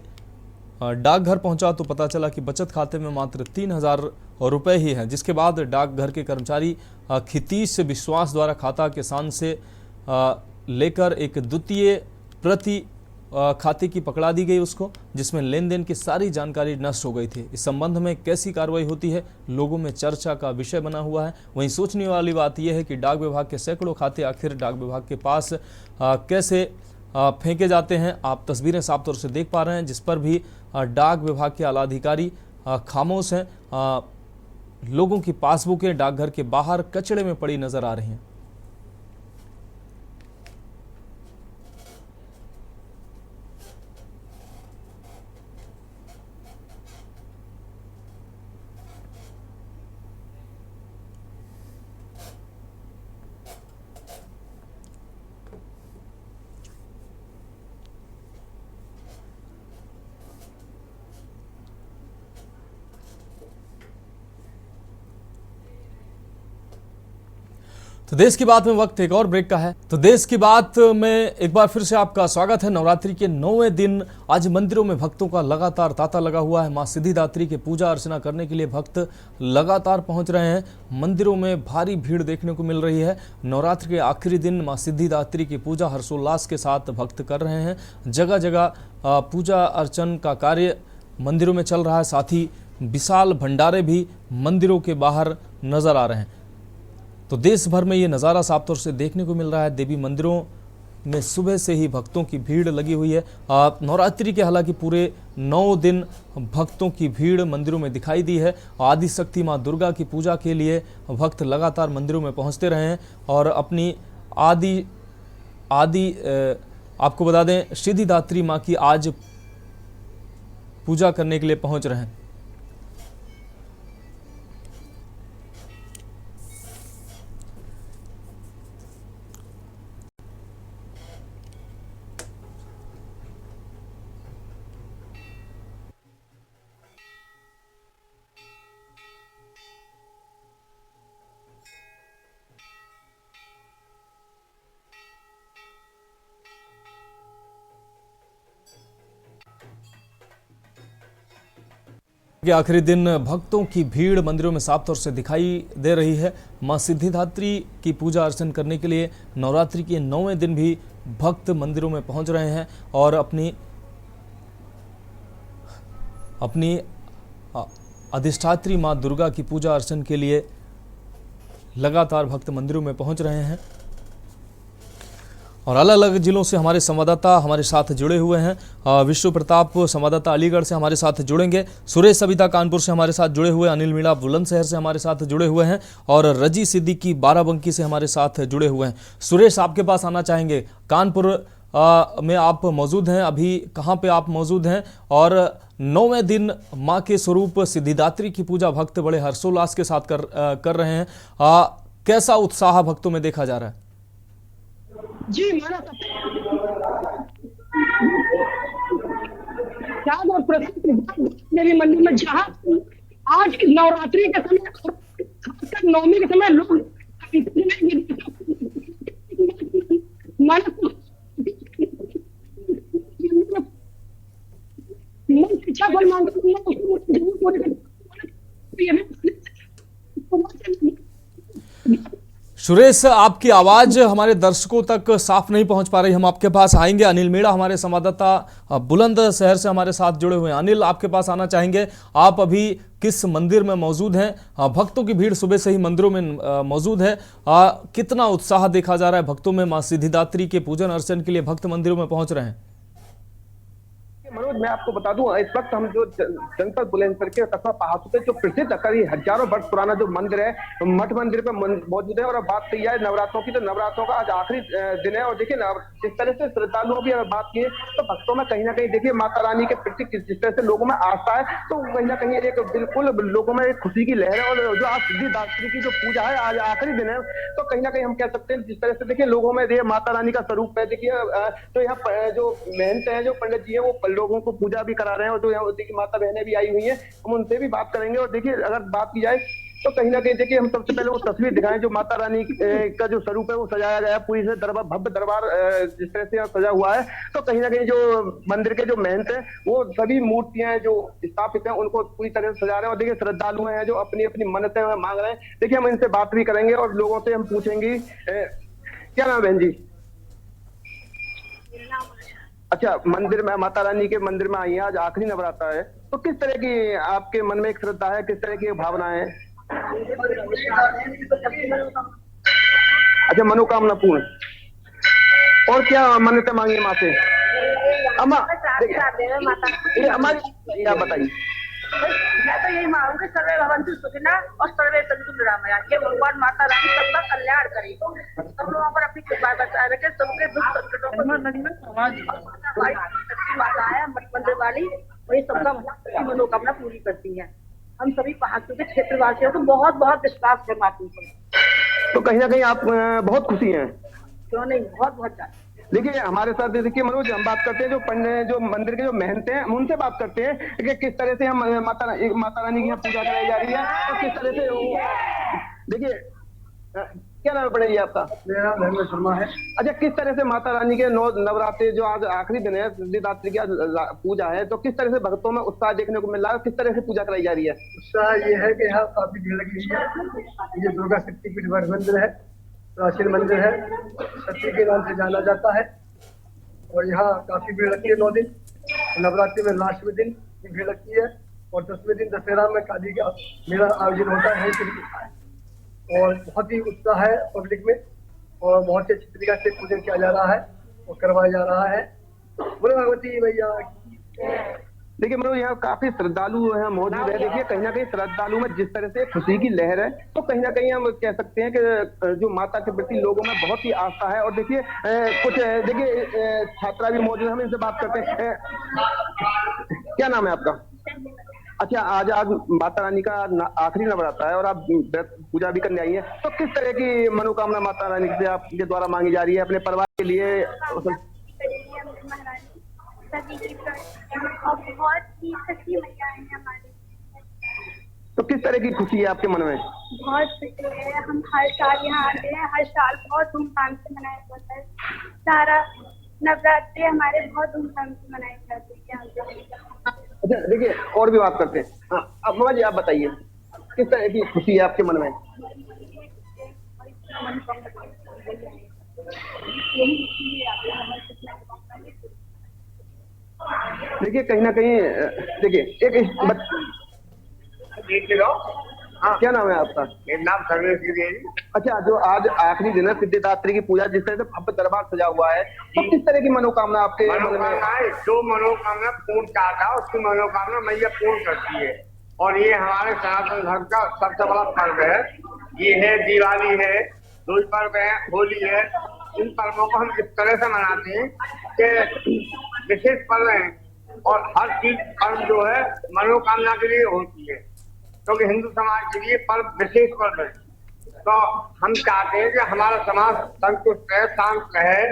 डाकघर पहुंचा तो पता चला कि बचत खाते में मात्र 3,000 रुपये ही हैं, जिसके बाद डाकघर के कर्मचारी खितीश विश्वास द्वारा खाता किसान से लेकर एक द्वितीय प्रति खाते की पकड़ा दी गई उसको, जिसमें लेन देन की सारी जानकारी नष्ट हो गई थी। इस संबंध में कैसी कार्रवाई होती है, लोगों में चर्चा का विषय बना हुआ है। वहीं सोचने वाली बात यह है कि डाक विभाग के सैकड़ों खाते आखिर डाक विभाग के पास कैसे फेंके जाते हैं। आप तस्वीरें साफ तौर से देख पा रहे हैं, जिस पर भी डाक विभाग के आला अधिकारी खामोश हैं। लोगों की पासबुकें डाकघर के बाहर कचड़े में पड़ी नजर आ रही हैं। तो देश की बात में वक्त एक और ब्रेक का है। तो देश की बात में एक बार फिर से आपका स्वागत है। नवरात्रि के 9वें दिन आज मंदिरों में भक्तों का लगातार तांता लगा हुआ है। मां सिद्धिदात्री के पूजा अर्चना करने के लिए भक्त लगातार पहुंच रहे हैं। मंदिरों में भारी भीड़ देखने को मिल रही है। नवरात्रि के आखिरी दिन मां सिद्धिदात्री की पूजा हर्षोल्लास के साथ भक्त कर रहे हैं। जगह जगह पूजा अर्चन का कार्य मंदिरों में चल रहा है। साथ ही विशाल भंडारे भी मंदिरों के बाहर नजर आ रहे हैं। तो देश भर में ये नज़ारा साफ तौर से देखने को मिल रहा है। देवी मंदिरों में सुबह से ही भक्तों की भीड़ लगी हुई है। नवरात्रि के हालांकि पूरे 9 दिन भक्तों की भीड़ मंदिरों में दिखाई दी है। आदि शक्ति मां दुर्गा की पूजा के लिए भक्त लगातार मंदिरों में पहुंचते रहे हैं और अपनी आदि आपको बता दें सिद्धिदात्री मां की आज पूजा करने के लिए पहुंच रहे हैं। के आखिरी दिन भक्तों की भीड़ मंदिरों में साफ तौर से दिखाई दे रही है। मां सिद्धिदात्री की पूजा अर्चना करने के लिए नवरात्रि के 9वें दिन भी भक्त मंदिरों में पहुंच रहे हैं और अपनी अधिष्ठात्री मां दुर्गा की पूजा अर्चना के लिए लगातार भक्त मंदिरों में पहुंच रहे हैं। और अलग अलग जिलों से हमारे संवाददाता हमारे साथ जुड़े हुए हैं। विश्व प्रताप संवाददाता अलीगढ़ से हमारे साथ जुड़ेंगे, सुरेश सविता कानपुर से हमारे साथ जुड़े हुए, अनिल मीणा बुलंदशहर से हमारे साथ जुड़े हुए हैं और रजी सिद्दीकी बाराबंकी से हमारे साथ जुड़े हुए हैं। सुरेश, आपके पास आना चाहेंगे, कानपुर में आप मौजूद हैं, अभी कहाँ पे आप मौजूद हैं और 9वें दिन माँ के स्वरूप सिद्धिदात्री की पूजा भक्त बड़े हर्षोल्लास के साथ कर रहे हैं। कैसा उत्साह भक्तों में देखा जा रहा है? जी माना और प्रसिद्ध देवी मंदिर में जहाँ आज की नवरात्रि के समय खासकर नवमी के समय लोग इच्छा फल मांगते सुरेश, आपकी आवाज हमारे दर्शकों तक साफ नहीं पहुंच पा रही, हम आपके पास आएंगे। अनिल मीणा हमारे संवाददाता बुलंदशहर से हमारे साथ जुड़े हुए हैं। अनिल, आपके पास आना चाहेंगे, आप अभी किस मंदिर में मौजूद हैं? भक्तों की भीड़ सुबह से ही मंदिरों में मौजूद है, कितना उत्साह देखा जा रहा है भक्तों में? मां सिद्धिदात्री के पूजन अर्चन के लिए भक्त मंदिरों में पहुंच रहे हैं। मनोज, मैं आपको बता दूं, इस वक्त हम जो जनपद बुलंदशहर के कस्बा पहाड़पुर जो प्रसिद्ध करीब हजारों वर्ष पुराना जो मंदिर है, मठ मंदिर पे मौजूद है। और अब बात की जाए नवरात्रों की, तो नवरात्रों का आज आखिरी दिन है और देखिए जिस तरह से श्रद्धालुओं की अगर बात की तो भक्तों में कहीं ना कहीं देखिए माता रानी के प्रति जिस तरह से लोगों में आस्था है, तो कहीं ना कहीं एक बिल्कुल लोगों में एक खुशी की लहर है। और जो आज सिद्धिदात्री की जो पूजा है, आज आखिरी दिन है, तो कहीं ना कहीं हम कह सकते हैं जिस तरह से देखिए लोगों में माता रानी का स्वरूप है। देखिए तो यहाँ जो महंत है, जो पंडित जी है, वो लोगों को पूजा भी करा रहे हैं और जो यहाँ देखिए माता बहनें भी आई हुई हैं, हम उनसे भी बात करेंगे। और देखिए अगर बात की जाए तो कहीं ना कहीं देखिए हम सबसे पहले वो तस्वीर दिखाएं जो माता रानी का जो स्वरूप है वो सजाया गया है पूरी से दरबार, भव्य दरबार जिस तरह से सजा हुआ है। तो कहीं ना कहीं जो मंदिर के जो महंत है वो सभी मूर्तियां जो स्थापित है उनको पूरी तरह से सजा रहे हैं। और देखिए श्रद्धालु हैं जो अपनी अपनी मन्नतें मांग रहे हैं। देखिए हम इनसे बात भी करेंगे और लोगों से हम पूछेंगे। क्या नाम है बहन जी? अच्छा, मंदिर में माता रानी के मंदिर में आई है, आज आखिरी नवरात्र है, तो किस तरह की आपके मन में एक श्रद्धा है, किस तरह की भावनाएं हैं? अच्छा, मनोकामना पूर्ण। और क्या मन्नतें मांगी माँ से? अम्मा अम्मा आप बताइए। मैं तो यही मांगूंगी सर्वे भवन्तु सुखिनः और सर्वे सन्तु निरामया, ये भगवान माता रानी सबका कल्याण करे, सब लोगों पर अपनी कृपा बरसाए रखे, सबके दुख संकटों को माता है मठ मंदिर वाली, वही सबका मनोकामना पूरी करती है। हम सभी पहाड़पुर के क्षेत्रवासियों को बहुत बहुत विश्वास है माता पर। तो कहीं ना कहीं आप बहुत खुशी हैं? क्यों नहीं, बहुत बहुत ज्यादा। देखिए हमारे साथ देखिए मनोज, हम बात करते हैं जो मंदिर के जो महंत हैं, हम उनसे बात करते हैं कि किस तरह से हम माता रानी की पूजा कराई जा रही है और किस तरह से देखिए क्या नाम पड़ेगी आपका? मेरा नाम धर्मेंद्र शर्मा है। अच्छा, किस तरह से माता रानी के नवरात्रि जो आज आखिरी दिन है, सिद्धिदात्री की पूजा है, तो किस तरह से भक्तों में उत्साह देखने को मिल रहा है, किस तरह से पूजा कराई जा रही है? उत्साह ये है कि यहाँ काफी भीड़ लगी हुई है। ये दुर्गा शक्तिपीठ मंदिर है, प्राचीन मंदिर है, शक्ति के नाम से जाना जाता है और यहाँ काफी भीड़ लगती है। 9 दिन नवरात्रि में लास्ट में दिन भीड़ लगती है और 10वें दिन दशहरा में काली का मेला आयोजन होता है और बहुत ही उत्साह है पब्लिक में और बहुत ही अच्छी तरीके से पूजन किया जा रहा है और करवाया जा रहा है। बोले भगवती भैया। देखिए मनोज, यहाँ काफी श्रद्धालु है मौजूद है। देखिए कहीं ना कहीं श्रद्धालु में जिस तरह से खुशी की लहर है, तो कहीं ना कहीं हम कह सकते हैं कि जो माता के प्रति लोगों में बहुत ही आस्था है। और देखिए कुछ देखिए छात्रा भी मौजूद है, हम इनसे बात करते हैं। क्या नाम है आपका? अच्छा, आज माता रानी का आखिरी नवरात्र है और आप पूजा भी करने आई है, तो किस तरह की मनोकामना माता रानी से आपके द्वारा मांगी जा रही है अपने परिवार के लिए? और बहुत ही सच्ची मैया है हमारी। तो किस तरह की खुशी है आपके मन में? बहुत खुशी है, हम हर साल यहाँ आते हैं, हर साल बहुत धूमधाम से मनाया जाता है। सारा नवरात्रि हमारे बहुत धूमधाम से मनाए जाते हैं। अच्छा देखिए, और भी बात करते हैं। हाँ, अब मामा जी आप बताइए, किस तरह की खुशी है आपके मन में? देखिए कहीं ना कहीं देखिए हाँ, क्या नाम है आपका? मेरा नाम सर्वेश गिरी है। अच्छा, जो आज आखिरी दिन है सिद्धिदात्री की पूजा, जिस तरह से भव्य दरबार सजा हुआ है, तो किस तरह की मनोकामना आपके मन में? जो मनोकामना पूर्ण चाहता है उसकी मनोकामना मैया पूर्ण करती है। और ये हमारे सनातन धर्म का सबसे बड़ा पर्व है। ये है दिवाली है, दो पर्व है, होली है। इन पर्वों को हम इस तरह से मनाते हैं कि विशेष पर्व है और हर चीज पर्व जो है मनोकामना के लिए होती है, क्योंकि हिंदू समाज के लिए पर्व विशेष पर्व है। तो हम चाहते हैं कि हमारा समाज संतुष्ट रहे, शांत रहे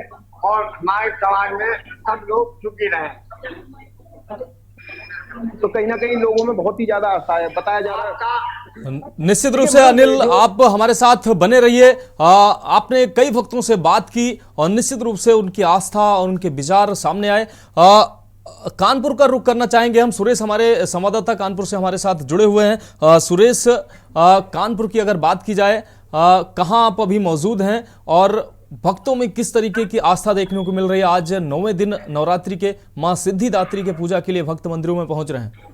और हमारे समाज में सब लोग सुखी रहें। तो कहीं ना कहीं लोगों में बहुत ही ज्यादा आस्था है, बताया जा रहा है। निश्चित रूप से अनिल, आप हमारे साथ बने रहिए। आपने कई भक्तों से बात की और निश्चित रूप से उनकी आस्था और उनके विचार सामने आए। कानपुर का रुख करना चाहेंगे हम। सुरेश हमारे संवाददाता कानपुर से हमारे साथ जुड़े हुए हैं। सुरेश, कानपुर की अगर बात की जाए, कहाँ आप अभी मौजूद हैं और भक्तों में किस तरीके की आस्था देखने को मिल रही है? आज 9वें दिन नवरात्रि के मां सिद्धिदात्री के पूजा के लिए भक्त मंदिरों में पहुंच रहे हैं।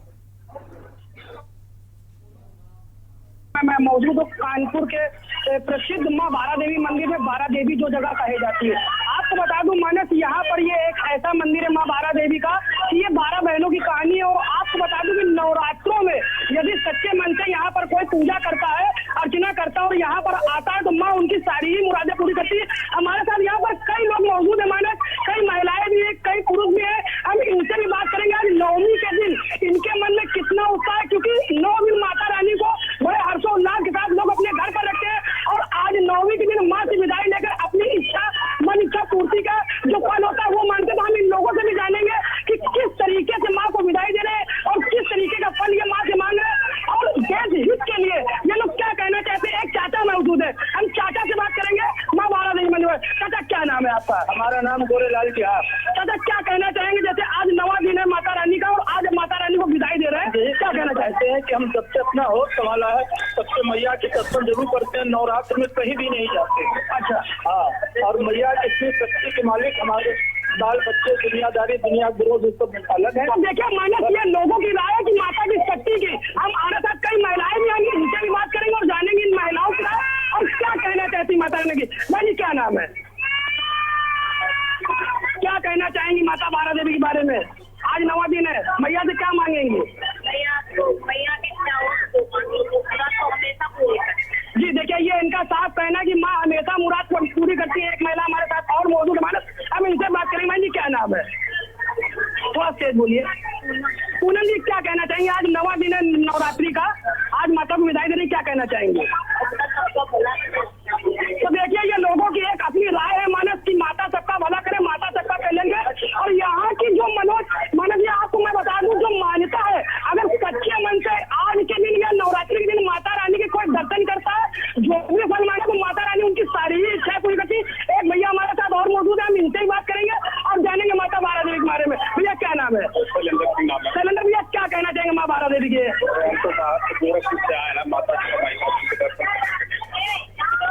मैं मौजूद हूँ कानपुर के प्रसिद्ध मां बारा देवी मंदिर में। बारा देवी जो जगह कही जाती है, आपको बता दूं मानस, यहाँ पर ये एक ऐसा मंदिर है मां बारा देवी का कि ये 12 बहनों की कहानी है। और आपको बता दूं कि नवरात्रों में यदि सच्चे मन से यहाँ पर कोई पूजा करता है, अर्चना करता है और यहाँ पर आता है, तो माँ उनकी सारी ही मुरादें पूरी करती है। हमारे साथ यहाँ पर कई लोग मौजूद है मानस, कई महिलाएं भी है, कई पुरुष भी है। हम इनसे भी बात करेंगे आज नवमी के दिन इनके मन में कितना उत्साह है, क्योंकि 9 दिन माता रानी को बड़े हर्षोल्लास के साथ लोग अपने घर पर रखते हैं। और आज 9वीं के दिन माँ से विदाई लेकर अपनी इच्छा, मन इच्छा पूर्ति का जो फल होता है वो मानते। तो हम इन लोगों से भी जानेंगे कि किस तरीके से माँ को विदाई दे रहे हैं और किस तरीके का फल ये माँ से मांग रहे हैं और देश हित के लिए ये लोग क्या कहना चाहते हैं। एक चाचा मौजूद है, हम चाचा से बात करेंगे माँ बारा देवी मंदिर में। चाचा क्या नाम है आपका? हमारा नाम गोरेलाल तिहार। चाचा क्या कहना चाहेंगे, जैसे आज 9वां दिन है माता रानी का और आज माता रानी को विदाई दे रहे हैं, क्या कहना चाहते हैं? कि हम सबसे अपना होश संभाला है, सबसे मैया के दर्शन जरूर करते हैं, नवरात्र में कहीं भी नहीं जाते। अच्छा, हाँ, और मैया इतनी शक्ति के मालिक हमारे बाल बच्चे, दुनियादारी, दुनिया विरोध सब अलग है। तो देखिए मानस, ये लोगों की राय है कि माता की शक्ति की। हम हमारे साथ कई महिलाएं भी आएंगी, उनसे भी बात करेंगे और जानेंगे इन महिलाओं की राय और क्या कहना चाहती माता रानी की। भाई क्या नाम है, क्या कहना चाहेंगी माता बारा देवी के बारे में? आज 9वां दिन है, मैया से क्या मांगेंगे? जी देखिए, ये इनका साफ कहना कि माँ हमेशा मुराद पूरी करती है। एक महिला हमारे साथ और मौजूद है, हम इनसे बात करेंगे। भाई जी क्या नाम है, थोड़ा तेज बोलिए। पूनम जी क्या कहना चाहेंगे, आज 9वां दिन है नवरात्रि का, आज माता को विदाई देने क्या कहना चाहेंगे? तो देखिए, ये लोगों की एक अपनी राय है मानस की माता सबका भला करे, माता सबका कल्याण करे। और यहाँ की जो मानस, ये आपको मैं बता दूं, जो मान्यता है, अगर सच्चे मन से आज के दिन या नवरात्रि के दिन माता रानी के कोई दर्शन करता है, जो भी फल मांगे, तो माता रानी उनकी सारी ही इच्छाएं पूरी करती है। एक भैया हमारे साथ और मौजूद है, हम इनसे ही बात करेंगे और जानेंगे माता बारा देवी के बारे में। भैया क्या नाम है? शैलेंद्र भैया क्या कहना चाहेंगे माँ बारा देवी के?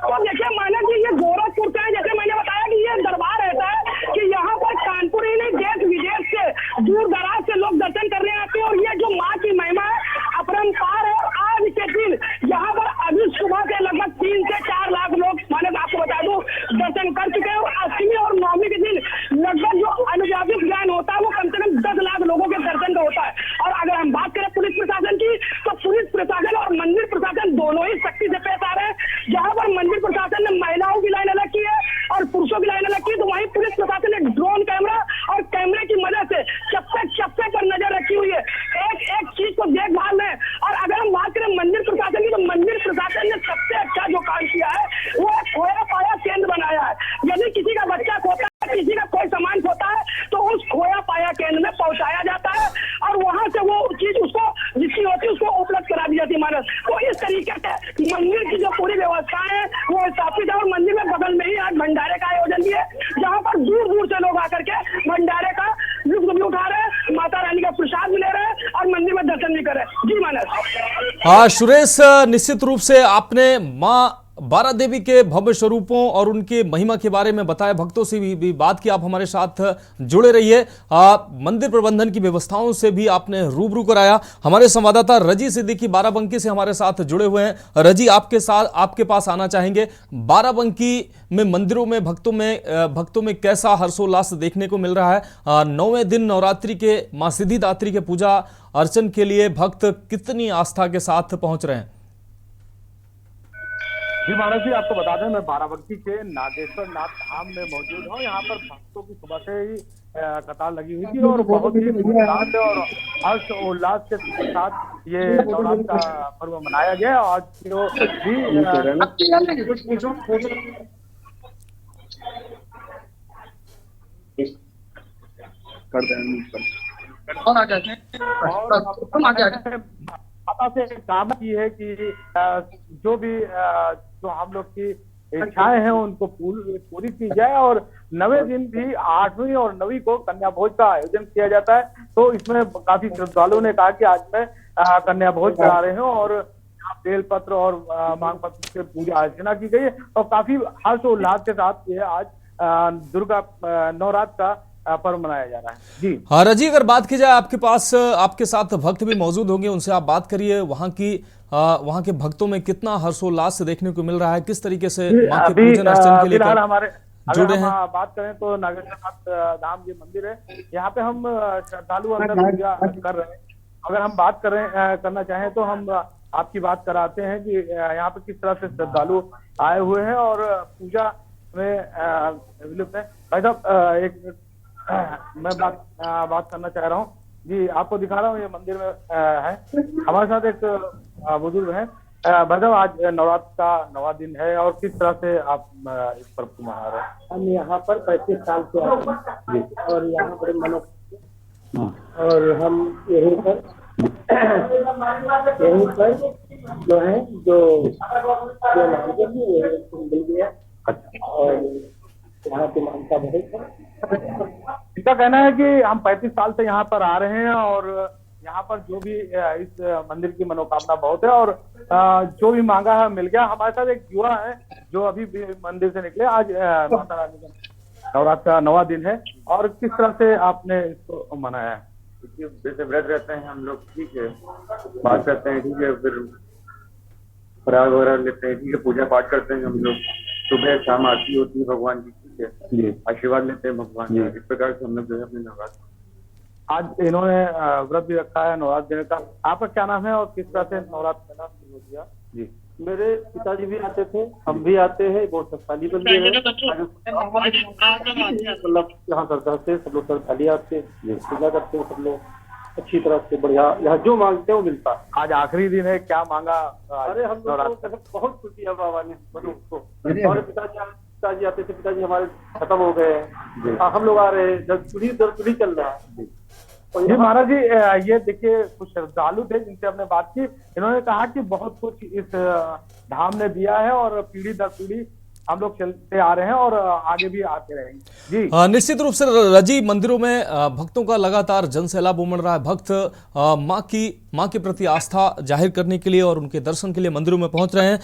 तो देखिए मानस जी, ये गोरखपुर से है। जैसे मैंने बताया कि ये दरबार ऐसा है कि यहाँ पर कानपुर ही नहीं, देश विदेश से दूर दराज से लोग दर्शन करने आते हैं। और ये जो माँ की महिमा है अपरंपार है। और आज के दिन यहाँ पर अभी सुबह से लगभग 3 से 4 लाख लोग, मानस आपको बता दूं, दर्शन कर चुके हैं। और 8वीं और 9वीं के दिन लगभग जो अनुव्यापित ज्ञान होता है वो कम से कम 10 लाख लोगों के दर्शन प्रशासन का होता है। और अगर हम बात करें पुलिस प्रशासन की, तो पुलिस प्रशासन और मंदिर प्रशासन दोनों ही सख्ती से पेश आ रहे हैं। जहां पर मंदिर प्रशासन ने महिलाओं की लाइन अलग की है और पुरुषों की लाइन अलग की, तो वहीं पुलिस प्रशासन ने ड्रोन कैमरा और कैमरे की मदद से चप्पे पर नजर रखी हुई है, एक एक चीज को देखभाल में। और अगर हम बात करें मंदिर प्रशासन की, तो मंदिर प्रशासन ने सबसे अच्छा जो काम किया है वो एक खोया पाया केंद्र बनाया है। यदि किसी का बच्चा खोता है, किसी का कोई सामान खोता है, तो उस खोया पाया केंद्र में पहुंचाया जाता है और वहां से वो चीज उसको जिसकी होती है उसको उपलब्ध करा दी जाती है मानस। तो इस तरीके से मंदिर की जो पूरी व्यवस्था है वो स्थापित है। और मंदिर में बगल में ही आज भंडारे का आयोजन भी है, जहाँ पर दूर दूर से लोग आकर के भंडारे का लुत्फ भी उठा रहे हैं, माता रानी का प्रसाद भी ले रहे हैं और मंदिर में दर्शन भी कर रहे हैं। जी मानस। सुरेश, निश्चित रूप से आपने माँ बारा देवी के भव्य स्वरूपों और उनके महिमा के बारे में बताया, भक्तों से भी बात की, आप हमारे साथ जुड़े रहिए। मंदिर प्रबंधन की व्यवस्थाओं से भी आपने रूबरू कराया। हमारे संवाददाता रजी सिद्दीकी बाराबंकी से हमारे साथ जुड़े हुए हैं। रजी, आपके पास आना चाहेंगे, बाराबंकी में मंदिरों में भक्तों में कैसा हर्षोल्लास देखने को मिल रहा है? 9वें दिन नवरात्रि के मां सिद्धिदात्री के पूजा अर्चन के लिए भक्त कितनी आस्था के साथ पहुंच रहे हैं? जी मानस जी, आपको बता दें मैं बाराबंकी के नागेश्वर नाथ धाम में मौजूद हूँ। यहाँ पर भक्तों की सुबह से ही कतार लगी हुई थी और बहुत ही उल्लास और हर्ष उल्लास के साथ ये नवरात्र का पर्व मनाया गया। आज जो से काम की है कि जो हम लोग की इच्छाएं हैं उनको पूरी की जाए। और 9वें दिन भी 8वीं और 9वीं को कन्या भोज का आयोजन किया जाता है। तो इसमें काफी श्रद्धालुओं ने कहा कि आज मैं कन्या भोज करा रहे हूँ और बेल पत्र और मांग पत्र से पूजा अर्चना की गई है और काफी हर्ष उल्लास के साथ ये आज दुर्गा नवरात्र का पर्व मनाया जा रहा है। जी हाँ रजी, अगर बात की जाए आपके साथ भक्त भी मौजूद होंगे, उनसे आप बात करिए। वहाँ के भक्तों में कितना हर्षोल्लास देखने को मिल रहा है, किस तरीके से मां के पूजन अर्चन के लिए जुड़े हैं? बात करें तो नागेश्वर धाम ये मंदिर है, यहाँ पे हम श्रद्धालु अंदर पूजा कर रहे हैं। अगर हम बात करना चाहें तो हम आपकी बात कराते हैं कि यहाँ पे किस तरह से श्रद्धालु आए हुए हैं और पूजा में विलुप्त है। भाई साहब, एक मैं बात करना चाह रहा हूँ जी, आपको दिखा रहा हूँ ये मंदिर में है। हमारे साथ एक बुजुर्ग है। भाई साहब, आज नवरात्र का 9वां दिन है और किस तरह से आप इस पर्व को मना रहे हैं? हम यहाँ पर 35 साल से आए हैं और यहाँ पर और हम यहीं पर जो है जो मिल गया और यहाँ की मान्यता बहुत है। इनका कहना है कि हम 35 साल से यहाँ पर आ रहे हैं और यहाँ पर जो भी इस मंदिर की मनोकामना बहुत है और जो भी मांगा है मिल गया। हमारे साथ एक युवा है जो अभी भी मंदिर से निकले। आज माता रानी का नवरात्र का 9वां दिन है और किस तरह से आपने इसको मनाया है? जैसे व्रत रहते हैं हम लोग, ठीक है, बात करते हैं, ठीक है, फिर प्रयाग वगैरह लेते हैं, ठीक है, पूजा पाठ करते हैं हम लोग, सुबह शाम आरती होती है भगवान की, ठीक है, आशीर्वाद लेते हैं भगवान जी। इस प्रकार से हम लोग जो है अपने नवरात्र आज इन्होंने व्रत भी रखा है नवरात्र देने का। आपका क्या नाम है और किस तरह से नवरात्र करना शुरू हो गया? जी, मेरे पिताजी भी आते थे, हम भी आते हैं, बहुत शक्तिशाली मंदिर है। मतलब यहाँ श्रद्धा से सब लोग श्रद्धालु आते हैं, पूजा करते हैं सब लोग अच्छी तरह से, बढ़िया। यहाँ जो मांगते हैं वो मिलता है। आज आखिरी दिन है, क्या मांगा? अरे हम लोग बहुत खुशी है बाबा ने उसको। हमारे पिताजी आते थे, पिताजी हमारे खत्म हो गए हैं, हम लोग आ रहे हैं, जब पीढ़ी चल रहा है। जी महाराज जी, ये देखिए कुछ श्रद्धालु थे जिनसे हमने बात की। इन्होंने कहा कि बहुत कुछ इस धाम ने दिया है और पीढ़ी दर पीढ़ी हम लोग चलते आ रहे हैं और आगे भी आते रहेंगे। जी निश्चित रूप से रजी, मंदिरों में भक्तों का लगातार जनसैलाब उमड़ रहा है। भक्त मां के प्रति आस्था जाहिर करने के लिए और उनके दर्शन के लिए मंदिरों में पहुंच रहे हैं।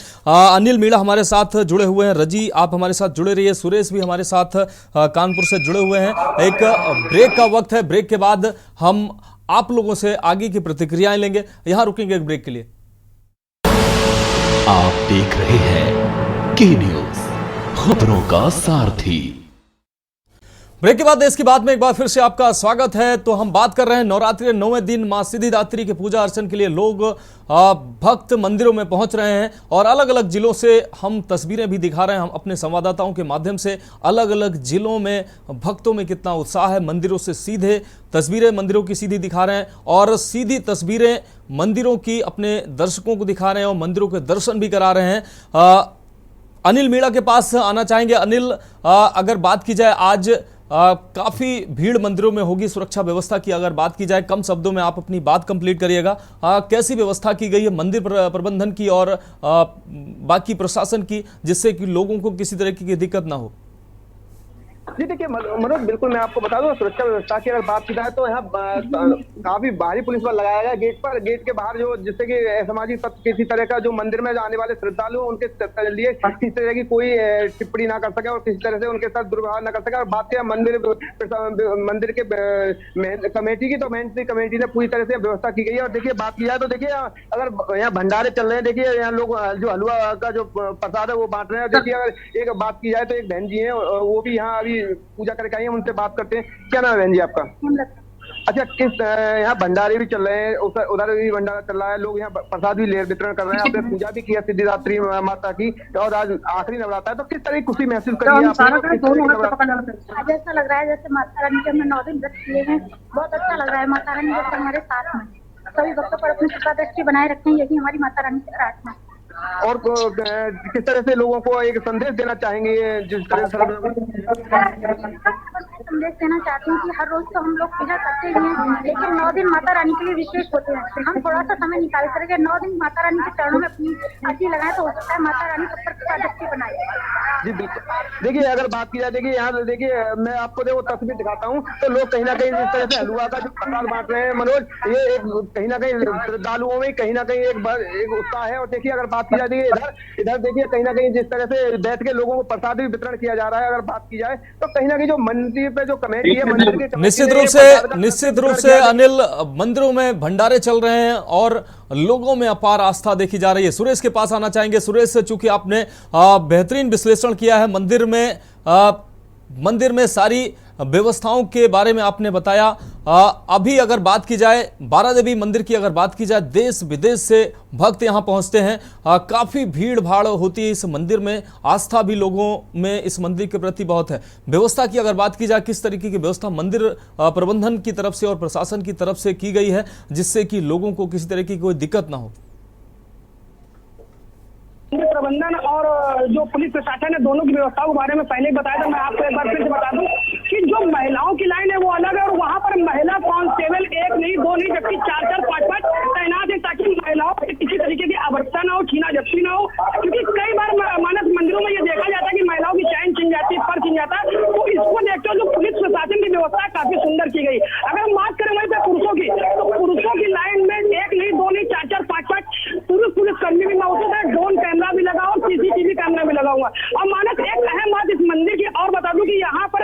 अनिल मीणा हमारे साथ जुड़े हुए हैं। रजी, आप हमारे साथ जुड़े रहिए। सुरेश भी हमारे साथ कानपुर से जुड़े हुए हैं। एक ब्रेक का वक्त है, ब्रेक के बाद हम आप लोगों से आगे की प्रतिक्रियाएं लेंगे। यहां रुकेंगे एक ब्रेक के लिए। आप देख रहे हैं के न्यूज, खबरों का सारथी। ब्रेक के बाद देश की बात में एक बार फिर से आपका स्वागत है। तो हम बात कर रहे हैं नवरात्रि के 9वें दिन मां सिद्धिदात्री के पूजा अर्चन के लिए लोग भक्त मंदिरों में पहुंच रहे हैं और अलग अलग जिलों से हम तस्वीरें भी दिखा रहे हैं। हम अपने संवाददाताओं के माध्यम से अलग अलग जिलों में भक्तों में कितना उत्साह है, मंदिरों से सीधे तस्वीरें मंदिरों की सीधी दिखा रहे हैं और सीधी तस्वीरें मंदिरों की अपने दर्शकों को दिखा रहे हैं और मंदिरों के दर्शन भी करा रहे हैं। अनिल मीणा के पास आना चाहेंगे। अनिल, अगर बात की जाए आज काफी भीड़ मंदिरों में होगी, सुरक्षा व्यवस्था की अगर बात की जाए, कम शब्दों में आप अपनी बात कंप्लीट करिएगा। कैसी व्यवस्था की गई है मंदिर प्रबंधन की और बाकी प्रशासन की, जिससे कि लोगों को किसी तरह की दिक्कत ना हो? जी देखिए मनोज, बिल्कुल मैं आपको बता दूं, सुरक्षा व्यवस्था की अगर बात की जाए तो यहाँ काफी भारी पुलिस बल लगाया गया गेट पर। गेट के बाहर जो जिससे कि असामाजिक तत्व किसी तरह का जो मंदिर में आने वाले श्रद्धालु उनके लिए किसी तरह की कोई टिप्पणी ना कर सके और किसी तरह से उनके साथ दुर्व्यवहार ना कर सके। और बात करें मंदिर के कमेटी की, तो मेंटरी कमेटी ने पूरी तरह से व्यवस्था की गई है। और देखिए बात की जाए तो देखिए अगर यहाँ भंडारे चल रहे हैं, देखिए यहाँ लोग जो हलवा का जो प्रसाद है वो बांट रहे हैं। देखिए अगर एक बात की जाए तो एक बहन जी है, वो भी यहाँ अभी पूजा करके आई है, उनसे बात करते हैं। क्या नाम है बहन जी आपका? अच्छा, किस यहाँ भंडारे भी चल रहे हैं, उधर भी भंडारा चल रहा है, लोग यहाँ प्रसाद भी वितरण कर रहे हैं। आपने पूजा भी किया सिद्धिदात्री माता की और आज आखिरी नवरात्र है, तो किस तरह की खुशी महसूस करी है आज ऐसा लग रहा है जैसे माता रानी के हमने 9 दिन व्रत किए हैं। बहुत अच्छा लग रहा है, माता रानी जैसे हमारे साथ में, सभी भक्तों पर अपनी कृपा दृष्टि बनाए रखें, यही हमारी माता रानी की प्रार्थना है। और किस तरह से लोगों को एक संदेश देना चाहेंगे? जिस तरह से संदेश देना चाहती हूँ कि हर रोज तो हम लोग पूजा करते ही हैं, लेकिन 9 दिन माता रानी के लिए विशेष होते हैं। हम थोड़ा सा समय निकाल करके 9 दिन माता रानी के चरणों में अपनी अर्जी लगाए तो हो सकता है माता रानी सब पर कृपा दृष्टि बनाए। जी बिल्कुल। देखिए अगर बात की जाए, देखिए यहाँ देखिए मैं आपको वो तस्वीर दिखाता हूँ, तो लोग कहीं ना कहीं जिस तरह से हलवा का जो प्रसाद बांट रहे हैं मनोज, ये एक कहीं ना कहीं श्रद्धालुओं में कहीं ना कहीं एक उत्साह है। और देखिए अगर बात की जाए इधर देखिए कहीं ना कहीं जिस तरह से बैठ के लोगों को प्रसाद भी वितरण किया जा रहा है। अगर बात की जाए तो कहीं ना कहीं जो मंदिर पे जो कमेटी है, मंदिर की निश्चित रूप से अनिल, मंदिरों में भंडारे चल रहे हैं और लोगों में अपार आस्था देखी जा रही है। सुरेश के पास आना चाहेंगे। सुरेश, चूंकि आपने बेहतरीन विश्लेषण किया है मंदिर में सारी व्यवस्थाओं के बारे में आपने बताया। अभी अगर बात की जाए बारा देवी मंदिर की, अगर बात की जाए, देश विदेश से भक्त यहां पहुंचते हैं। काफी भीड़ भाड़ होती है इस मंदिर में, आस्था भी लोगों में इस मंदिर के प्रति बहुत है। व्यवस्था की अगर बात की जाए, किस तरीके की व्यवस्था मंदिर प्रबंधन की तरफ से और प्रशासन की तरफ से की गई है, जिससे कि लोगों को किसी तरह की कोई दिक्कत ना हो? प्रबंधन और जो पुलिस प्रशासन है, दोनों की व्यवस्थाओं के बारे में पहले ही बताया था। मैं आपको एक बार फिर से बता दूं कि जो महिलाओं की लाइन है वो अलग है और वहां पर महिला कांस्टेबल 1 नहीं 2 नहीं जबकि 4 5 तैनात है, ताकि महिलाओं को किसी तरीके की अभद्रता ना हो, छीना झपटी ना हो। क्योंकि कई बार मानस मंदिरों में ये देखा जाता है कि महिलाओं की चैन छिन जाती है, पर छिन जाता है। तो इसको देखते हुए जो पुलिस प्रशासन की व्यवस्था काफी सुंदर की गई। अगर हम बात करें वहीं पे पुरुषों की, तो पुरुषों की लाइन में 1 नहीं 2 नहीं 4 5 पुलिस कर्मी भी मौजूद है, ड्रोन कैमरा भी लगा और सीसीटीवी कैमरा भी लगा हुआ। और मानस एक अहम बात इस मंदिर की और बता दूं कि यहाँ पर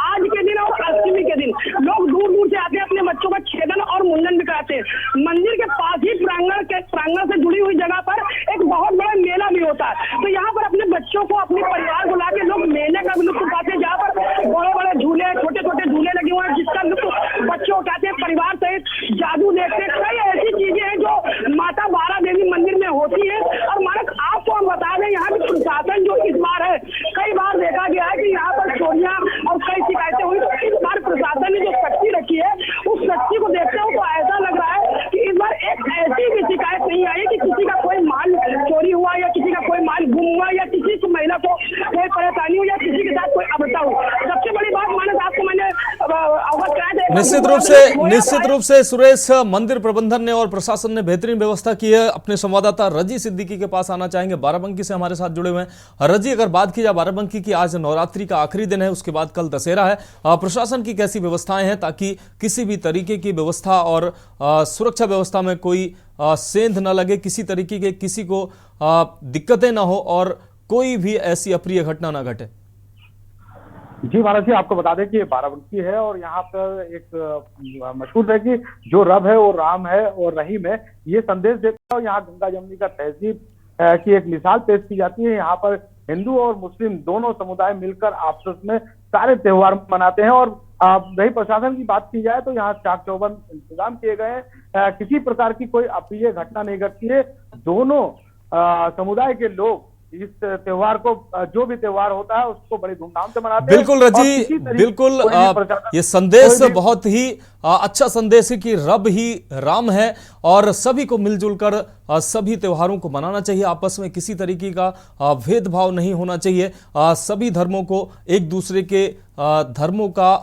आज के दिन और अष्टमी के दिन लोग दूर दूर से आते हैं, अपने बच्चों का छेदन और मुंडन भी कराते हैं। मंदिर के पास ही प्रांगण से जुड़ी हुई जगह पर एक बहुत बड़ा मेला भी होता है। तो यहाँ पर अपने बच्चों को, अपने परिवार को लाके लोग मेले का भी लुत्फ उठाते हैं, जहाँ पर बड़े बड़े झूले, छोटे छोटे झूले लगे हुए हैं, जिसका लुत्फ बच्चे उठाते हैं, परिवार सहित जादू देखते हैं। कई ऐसी चीजें हैं जो माता बारा देवी मंदिर में होती है। और मानस आपको हम बता दें, यहाँ की प्रशासन जो इस बार है, कई बार देखा गया है कि यहाँ पर चोरियां और कई शिकायतें हुई, तो इस बार प्रशासन ने जो सख्ती रखी है, उस सख्ती को देखते हुए तो ऐसा लग रहा है कि इस बार एक ऐसी भी शिकायत नहीं आई कि किसी का कोई माल चोरी हुआ या किसी का कोई माल गुम हुआ या किसी की महिला को कोई परेशानी हुई या किसी के साथ कोई अभद्रता हुई। सबसे बड़ी बात मानस आपको मैंने अवगत कराया था। निश्चित रूप से सुरेश, मंदिर प्रबंधन ने और प्रशासन ने बेहतरीन व्यवस्था की है। अपने संवाददाता रजी सिद्दीकी के पास आना चाहेंगे, बाराबंकी से हमारे साथ जुड़े हुए हैं। रजी, अगर बात की जाए बाराबंकी की, आज नवरात्रि का आखिरी दिन है, उसके बाद कल दशहरा है। प्रशासन की कैसी व्यवस्थाएं हैं ताकि किसी भी तरीके की व्यवस्था और सुरक्षा व्यवस्था में कोई सेंध न लगे, किसी तरीके के किसी को दिक्कतें ना हो और कोई भी ऐसी अप्रिय घटना ना घटे? जी महाराज जी, आपको बता दें कि ये बाराबंकी है और यहाँ पर एक मशहूर है कि जो रब है वो राम है और रहीम है, ये संदेश देता है। यहाँ गंगा जमुनी का तहजीब की एक मिसाल पेश की जाती है। यहाँ पर हिंदू और मुस्लिम दोनों समुदाय मिलकर आपस में सारे त्योहार मनाते हैं। और रही प्रशासन की बात की जाए तो यहाँ चाक चौबंद इंतजाम किए गए हैं, किसी प्रकार की कोई अप्रिय घटना नहीं घटती है। दोनों समुदाय के लोग इस त्योहार को, जो भी त्योहार होता है उसको बड़ी धूमधाम से मनाते हैं। बिल्कुल रजी, बिल्कुल ये संदेश बहुत ही अच्छा संदेश है कि रब ही राम है और सभी को मिलजुल कर सभी त्योहारों को मनाना चाहिए। आपस में किसी तरीके का भेदभाव नहीं होना चाहिए। सभी धर्मों को एक दूसरे के धर्मों का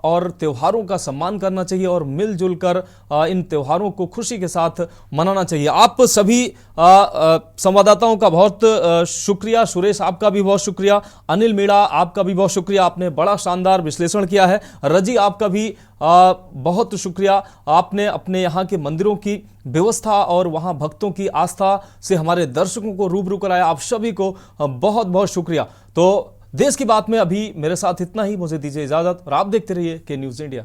और त्योहारों का सम्मान करना चाहिए और मिलजुल कर इन त्योहारों को खुशी के साथ मनाना चाहिए। आप सभी संवाददाताओं का बहुत शुक्रिया। सुरेश आपका भी बहुत शुक्रिया। अनिल मीणा आपका भी बहुत शुक्रिया, आपने बड़ा शानदार विश्लेषण किया है। रजी आपका भी बहुत शुक्रिया, आपने अपने यहाँ के मंदिरों की व्यवस्था और वहाँ भक्तों की आस्था से हमारे दर्शकों को रूबरू कराया। आप सभी को बहुत बहुत शुक्रिया। तो देश की बात में अभी मेरे साथ इतना ही, मुझे दीजिए इजाजत और आप देखते रहिए के न्यूज़ इंडिया।